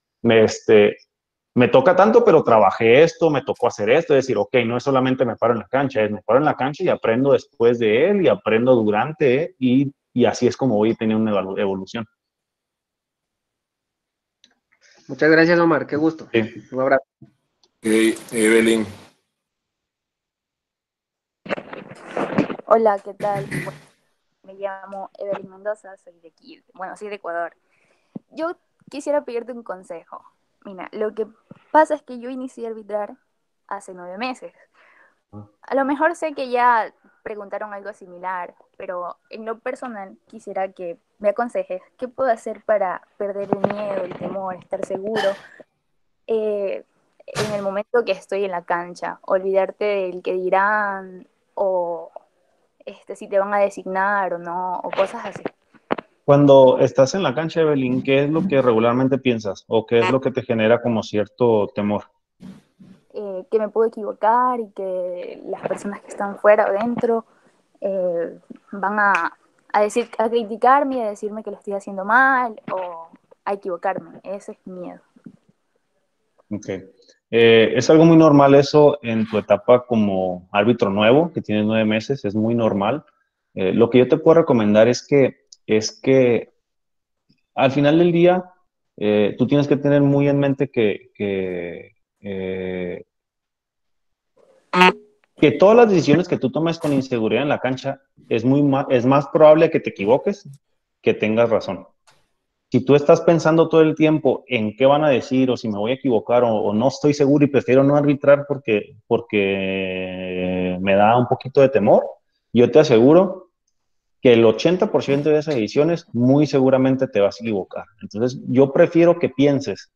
me toca tanto, pero trabajé esto, me tocó hacer esto, es decir, ok, no es solamente me paro en la cancha, es me paro en la cancha y aprendo después de él y aprendo durante y así es como voy a tener una evolución. Muchas gracias, Omar, qué gusto. Sí. Un abrazo. Evelyn. Hola, ¿qué tal? Bueno, me llamo Evelyn Mendoza, soy de aquí, soy de Ecuador. Yo quisiera pedirte un consejo. Mira, lo que pasa es que yo inicié a arbitrar hace 9 meses. A lo mejor sé que ya preguntaron algo similar, pero en lo personal quisiera que me aconsejes qué puedo hacer para perder el miedo, el temor, estar seguro en el momento que estoy en la cancha, olvidarte del que dirán o si te van a designar o no, o cosas así. Cuando estás en la cancha, Evelyn, ¿qué es lo que regularmente piensas o qué es lo que te genera como cierto temor? Que me puedo equivocar y que las personas que están fuera o dentro van a criticarme y a decirme que lo estoy haciendo mal o a equivocarme. Ese es mi miedo. Ok. Es algo muy normal eso en tu etapa como árbitro nuevo, que tienes 9 meses, es muy normal. Lo que yo te puedo recomendar es que al final del día, tú tienes que tener muy en mente que todas las decisiones que tú tomes con inseguridad en la cancha es más probable que te equivoques que tengas razón. Si tú estás pensando todo el tiempo en qué van a decir o si me voy a equivocar o no estoy seguro y prefiero no arbitrar porque me da un poquito de temor, yo te aseguro que el 80% de esas decisiones muy seguramente te vas a equivocar. Entonces, yo prefiero que pienses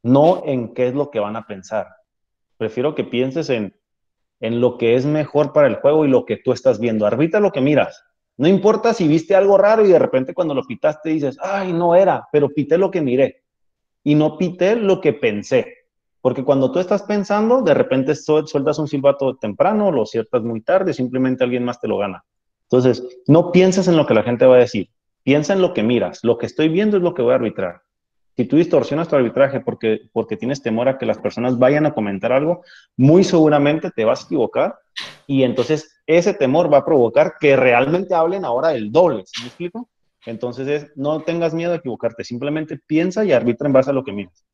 no en qué es lo que van a pensar. Prefiero que pienses en lo que es mejor para el juego y lo que tú estás viendo. Arbitra lo que miras. No importa si viste algo raro y de repente cuando lo pitaste dices, ay, no era, pero pité lo que miré y no pité lo que pensé. Porque cuando tú estás pensando, de repente sueltas un silbato temprano, lo ciertas muy tarde, simplemente alguien más te lo gana. Entonces, no pienses en lo que la gente va a decir, piensa en lo que miras. Lo que estoy viendo es lo que voy a arbitrar. Si tú distorsionas tu arbitraje porque tienes temor a que las personas vayan a comentar algo, muy seguramente te vas a equivocar y entonces ese temor va a provocar que realmente hablen ahora del doble. ¿Sí me explico? Entonces no tengas miedo a equivocarte, simplemente piensa y arbitra en base a lo que miras.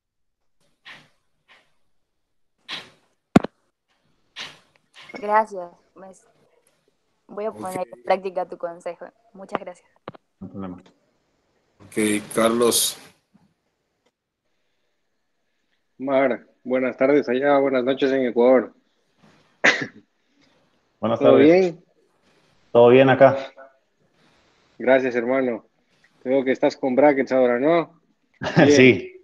Gracias. Voy a poner en práctica tu consejo. Muchas gracias. No problema. Ok, Carlos. Mar, buenas tardes allá, buenas noches en Ecuador. Buenas ¿Todo tardes. bien? Todo bien acá. Gracias, hermano. Veo que estás con brackets ahora, ¿no? Bien. Sí.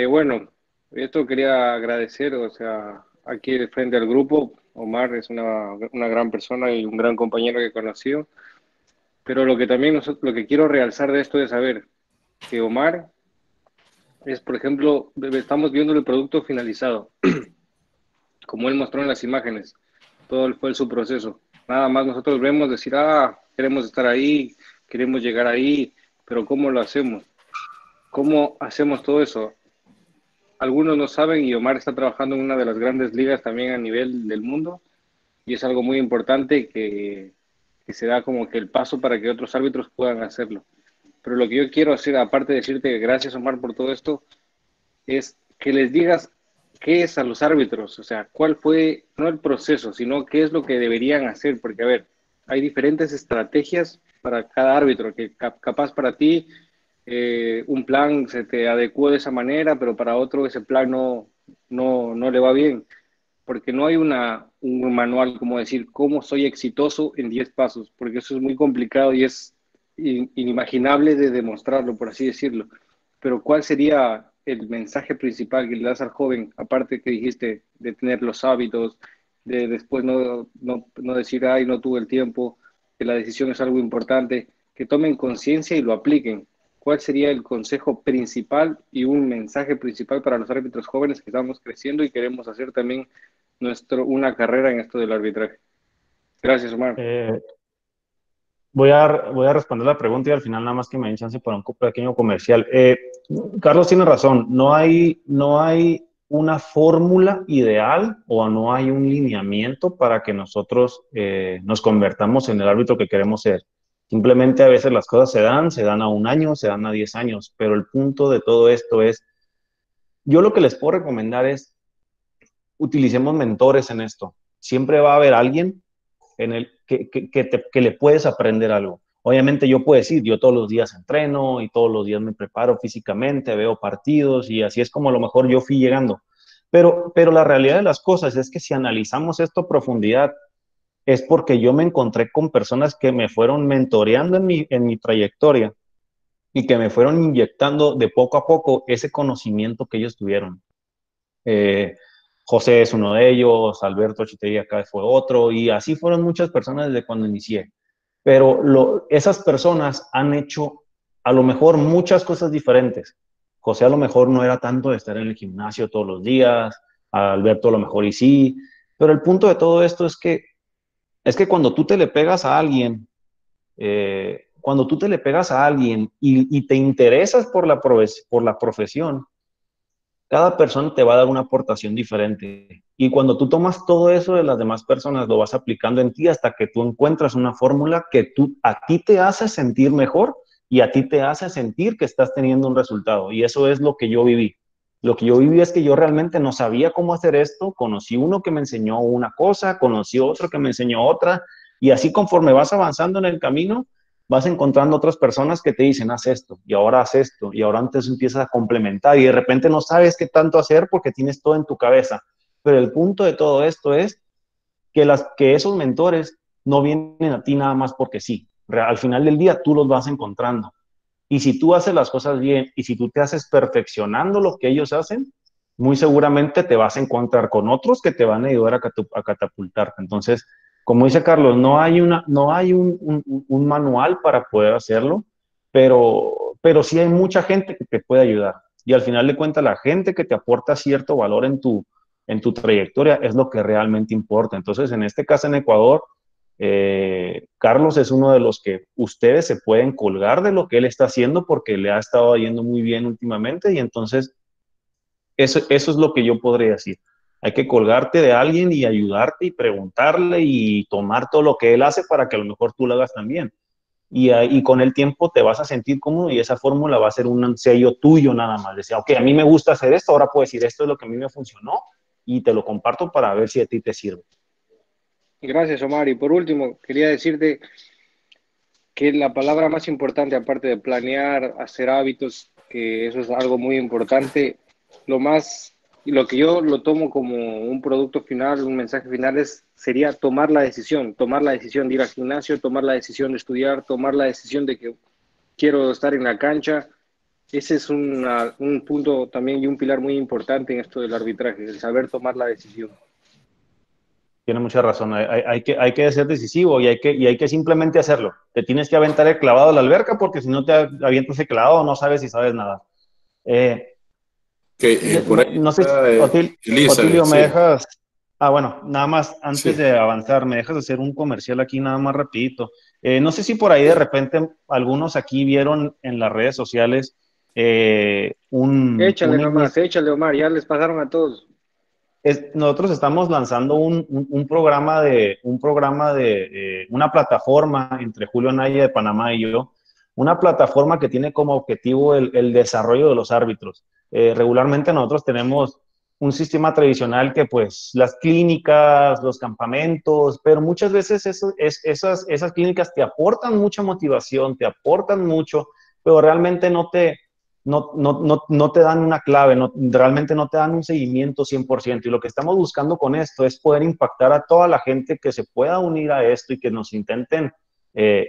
Bueno, esto quería agradecer, o sea, aquí de frente al grupo, Omar es una gran persona y un gran compañero que he conocido, pero lo que también lo que quiero realzar de esto es saber que Omar es, por ejemplo, estamos viendo el producto finalizado, como él mostró en las imágenes, todo fue su proceso. Nada más nosotros vemos decir, queremos estar ahí, queremos llegar ahí, pero ¿cómo lo hacemos? ¿Cómo hacemos todo eso? Algunos no saben y Omar está trabajando en una de las grandes ligas también a nivel del mundo y es algo muy importante que se da como que el paso para que otros árbitros puedan hacerlo. Pero lo que yo quiero hacer, aparte de decirte gracias Omar por todo esto, es que les digas qué es a los árbitros, o sea, cuál fue, no el proceso, sino qué es lo que deberían hacer, porque a ver, hay diferentes estrategias para cada árbitro, que capaz para ti un plan se te adecuó de esa manera, pero para otro ese plan no le va bien, porque no hay un manual como decir cómo soy exitoso en 10 pasos, porque eso es muy complicado y es inimaginable de demostrarlo, por así decirlo. Pero ¿cuál sería el mensaje principal que le das al joven, aparte que dijiste de tener los hábitos, de después no decir, ay, no tuve el tiempo, que la decisión es algo importante, que tomen conciencia y lo apliquen? ¿Cuál sería el consejo principal y un mensaje principal para los árbitros jóvenes que estamos creciendo y queremos hacer también una carrera en esto del arbitraje? Gracias, Omar. Voy a responder la pregunta y al final nada más que me den chance para un pequeño comercial. Carlos tiene razón, no hay una fórmula ideal o no hay un lineamiento para que nosotros nos convertamos en el árbitro que queremos ser. Simplemente a veces las cosas se dan a 1 año, se dan a 10 años, pero el punto de todo esto es, yo lo que les puedo recomendar es, utilicemos mentores en esto. Siempre va a haber alguien en el que le puedes aprender algo. Obviamente yo puedo decir, yo todos los días entreno y todos los días me preparo físicamente, veo partidos y así es como a lo mejor yo fui llegando. Pero la realidad de las cosas es que si analizamos esto a profundidad, es porque yo me encontré con personas que me fueron mentoreando en mi trayectoria y que me fueron inyectando de poco a poco ese conocimiento que ellos tuvieron. José es uno de ellos, Alberto Chitei acá fue otro, y así fueron muchas personas desde cuando inicié. Pero esas personas han hecho a lo mejor muchas cosas diferentes. José a lo mejor no era tanto de estar en el gimnasio todos los días, Alberto a lo mejor y sí, pero el punto de todo esto es que es que cuando tú te le pegas a alguien, y te interesas por la profesión, cada persona te va a dar una aportación diferente. Y cuando tú tomas todo eso de las demás personas, lo vas aplicando en ti hasta que tú encuentras una fórmula que a ti te hace sentir mejor y a ti te hace sentir que estás teniendo un resultado. Y eso es lo que yo viví. Lo que yo viví es que yo realmente no sabía cómo hacer esto. Conocí uno que me enseñó una cosa, conocí otro que me enseñó otra. Y así conforme vas avanzando en el camino, vas encontrando otras personas que te dicen, haz esto, y ahora haz esto, y ahora antes empiezas a complementar, y de repente no sabes qué tanto hacer porque tienes todo en tu cabeza. Pero el punto de todo esto es que esos mentores no vienen a ti nada más porque sí. Al final del día tú los vas encontrando. Y si tú haces las cosas bien, y si tú te haces perfeccionando lo que ellos hacen, muy seguramente te vas a encontrar con otros que te van a ayudar a catapultarte. Entonces, como dice Carlos, no hay un manual para poder hacerlo, pero sí hay mucha gente que te puede ayudar. Y al final de cuentas, la gente que te aporta cierto valor en tu trayectoria es lo que realmente importa. Entonces, en este caso en Ecuador, Carlos es uno de los que ustedes se pueden colgar de lo que él está haciendo porque le ha estado yendo muy bien últimamente, y entonces eso es lo que yo podría decir. Hay que colgarte de alguien y ayudarte y preguntarle y tomar todo lo que él hace para que a lo mejor tú lo hagas también. Y con el tiempo te vas a sentir cómodo y esa fórmula va a ser un sello tuyo nada más. Decir, ok, a mí me gusta hacer esto, ahora puedo decir esto es lo que a mí me funcionó y te lo comparto para ver si a ti te sirve. Gracias, Omar. Y por último, quería decirte que la palabra más importante, aparte de planear, hacer hábitos, que eso es algo muy importante, lo que yo lo tomo como un producto final, un mensaje final, sería tomar la decisión de ir al gimnasio, tomar la decisión de estudiar, tomar la decisión de que quiero estar en la cancha. Ese es un punto también y un pilar muy importante en esto del arbitraje, el saber tomar la decisión. Tiene mucha razón. Hay que ser decisivo y hay que simplemente hacerlo. Te tienes que aventar el clavado a la alberca porque si no te avientas el clavado no sabes si sabes nada. Por ahí No sé, está Elizabeth, Otilio, me sí. dejas... Ah, bueno, nada más antes Sí. de avanzar, me dejas hacer un comercial aquí nada más rapidito. No sé si por ahí de repente algunos aquí vieron en las redes sociales Échale, Omar, ya les pasaron a todos. nosotros estamos lanzando un programa una plataforma entre Julio Anaya de Panamá y yo, una plataforma que tiene como objetivo el desarrollo de los árbitros. Regularmente nosotros tenemos un sistema tradicional que pues las clínicas, los campamentos, pero muchas veces esas clínicas te aportan mucha motivación, te aportan mucho, pero realmente no te dan una clave, realmente no te dan un seguimiento 100%. Y lo que estamos buscando con esto es poder impactar a toda la gente que se pueda unir a esto y que nos intenten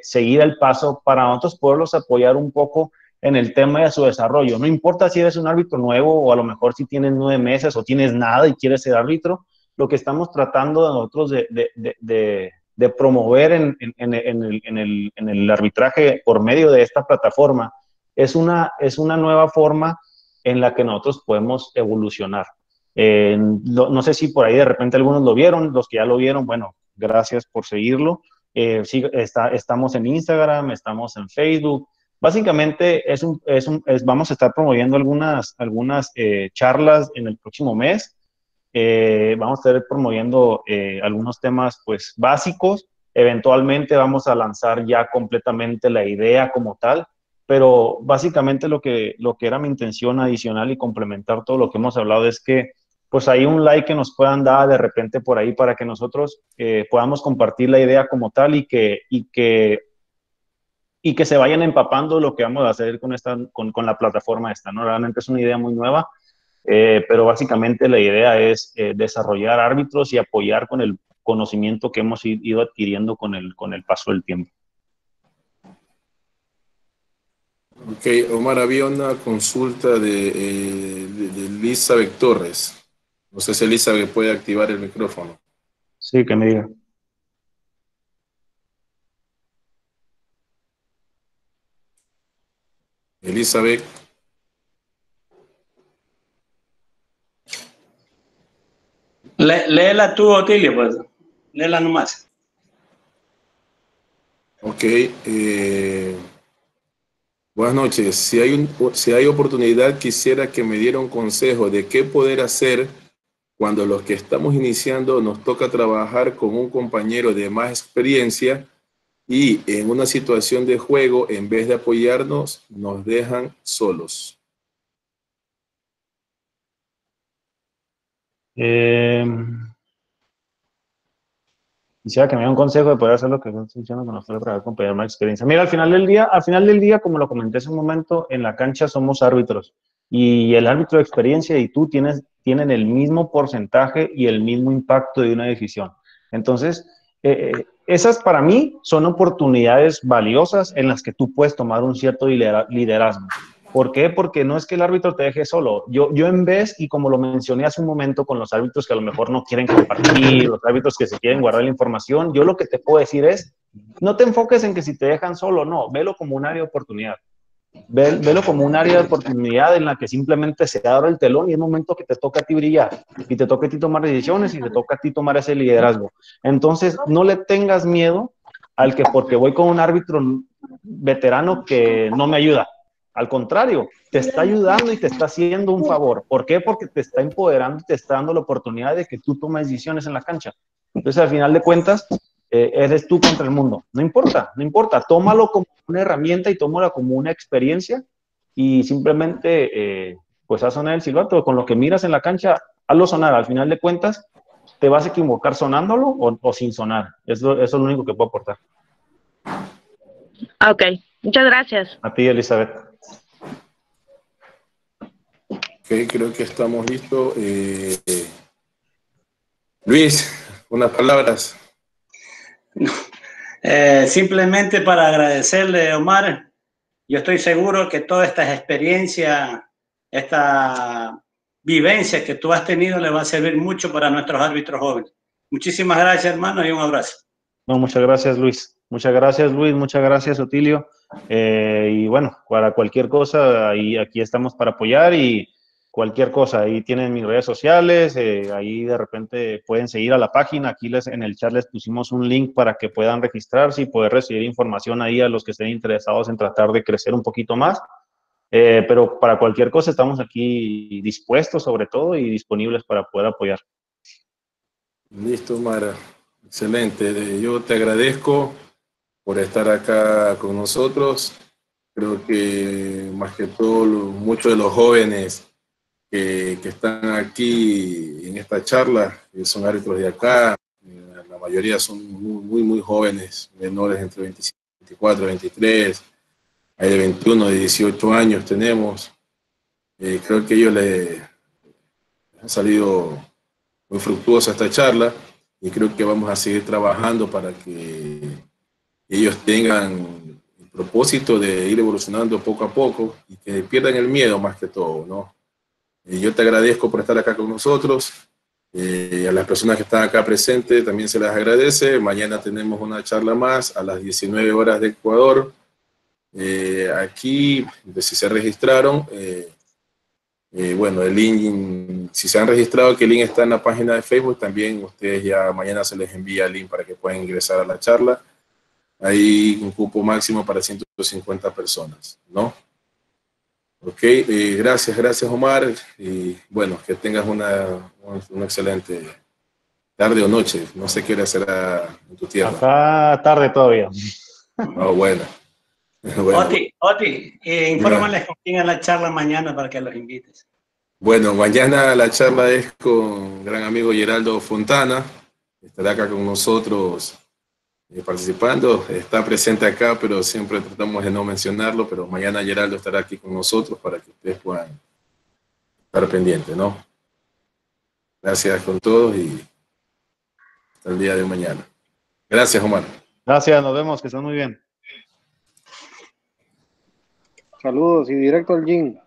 seguir el paso para nosotros poderlos apoyar un poco en el tema de su desarrollo. No importa si eres un árbitro nuevo o a lo mejor si tienes 9 meses o tienes nada y quieres ser árbitro, lo que estamos tratando de nosotros de promover en el arbitraje por medio de esta plataforma es una nueva forma en la que nosotros podemos evolucionar. No sé si por ahí de repente algunos lo vieron, los que ya lo vieron, bueno, gracias por seguirlo. Sí, estamos en Instagram, estamos en Facebook. Básicamente vamos a estar promoviendo algunas charlas en el próximo mes. Vamos a estar promoviendo algunos temas pues básicos. Eventualmente vamos a lanzar ya completamente la idea como tal, pero básicamente lo que era mi intención adicional y complementar todo lo que hemos hablado es que pues hay un like que nos puedan dar de repente por ahí para que nosotros podamos compartir la idea como tal y que se vayan empapando lo que vamos a hacer con la plataforma esta, ¿no? Realmente es una idea muy nueva, pero básicamente la idea es desarrollar árbitros y apoyar con el conocimiento que hemos ido adquiriendo con el paso del tiempo. Ok, Omar, había una consulta de Elizabeth Torres. No sé si Elizabeth puede activar el micrófono. Sí, que me diga. Elizabeth. Léela tú, Otilio, pues. Léela nomás. Ok. Buenas noches. Si hay oportunidad, quisiera que me diera un consejo de qué poder hacer cuando los que estamos iniciando nos toca trabajar con un compañero de más experiencia y en una situación de juego, en vez de apoyarnos, nos dejan solos. Eh, Quisiera que me diera un consejo de poder hacer lo que estoy diciendo con nosotros para acompañar más experiencia. Mira, al final del día, como lo comenté hace un momento, en la cancha somos árbitros y el árbitro de experiencia y tú tienen el mismo porcentaje y el mismo impacto de una decisión. Entonces, esas para mí son oportunidades valiosas en las que tú puedes tomar un cierto liderazgo. ¿Por qué? Porque no es que el árbitro te deje solo. Yo en vez, y como lo mencioné hace un momento con los árbitros que a lo mejor no quieren compartir, los árbitros que se quieren guardar la información, yo lo que te puedo decir es, no te enfoques en que si te dejan solo, no, velo como un área de oportunidad. Velo como un área de oportunidad en la que simplemente se abre el telón y es momento que te toca a ti brillar y te toca a ti tomar decisiones y te toca a ti tomar ese liderazgo. Entonces, no le tengas miedo al que porque voy con un árbitro veterano que no me ayuda. Al contrario, te está ayudando y te está haciendo un favor. ¿Por qué? Porque te está empoderando y te está dando la oportunidad de que tú tomes decisiones en la cancha. Entonces, al final de cuentas, eres tú contra el mundo. No importa, no importa. Tómalo como una herramienta y tómalo como una experiencia y simplemente, pues, haz sonar el silbato. Con lo que miras en la cancha, hazlo sonar. Al final de cuentas, te vas a equivocar sonándolo o sin sonar. Eso es lo único que puedo aportar. Ok, muchas gracias. A ti, Elizabeth. Ok, creo que estamos listos. Luis, unas palabras. Simplemente para agradecerle, Omar. Yo estoy seguro que toda esta experiencia, esta vivencia que tú has tenido le va a servir mucho para nuestros árbitros jóvenes. Muchísimas gracias, hermano, y un abrazo. No, muchas gracias, Luis. Muchas gracias, Luis. Muchas gracias, Otilio. Y bueno, para cualquier cosa, aquí estamos para apoyar y cualquier cosa. Ahí tienen mis redes sociales. Ahí de repente pueden seguir a la página. Aquí en el chat les pusimos un link para que puedan registrarse y poder recibir información ahí a los que estén interesados en tratar de crecer un poquito más. Pero para cualquier cosa estamos aquí dispuestos, sobre todo, y disponibles para poder apoyar. Listo, Mara. Excelente. Yo te agradezco por estar acá con nosotros. Creo que más que todo muchos de los jóvenes que están aquí en esta charla son árbitros de acá. La mayoría son muy jóvenes, menores entre 25, 24, 23. Hay de 21, de 18 años tenemos. Creo que ellos les han salido muy fructuosa esta charla y creo que vamos a seguir trabajando para que ellos tengan el propósito de ir evolucionando poco a poco y que pierdan el miedo más que todo, ¿no? Yo te agradezco por estar acá con nosotros. A las personas que están acá presentes también se les agradece. Mañana tenemos una charla más a las 19 horas de Ecuador. Aquí, si se registraron, bueno, el link, si se han registrado, que el link está en la página de Facebook, también ustedes ya mañana se les envía el link para que puedan ingresar a la charla. Hay un cupo máximo para 150 personas, ¿no? Ok, gracias Omar, y bueno, que tengas una excelente tarde o noche, no sé qué hora será en tu tierra. Acá tarde todavía. Oh, bueno. Bueno, Oti, infórmales con quién es la charla mañana para que los invites. bueno, mañana la charla es con gran amigo Geraldo Fontana, estará acá con nosotros participando, está presente acá, pero siempre tratamos de no mencionarlo, pero mañana Geraldo estará aquí con nosotros para que ustedes puedan estar pendientes, ¿no? Gracias con todos y hasta el día de mañana. Gracias, Omar. Gracias, nos vemos, que estén muy bien. Saludos y directo al gym.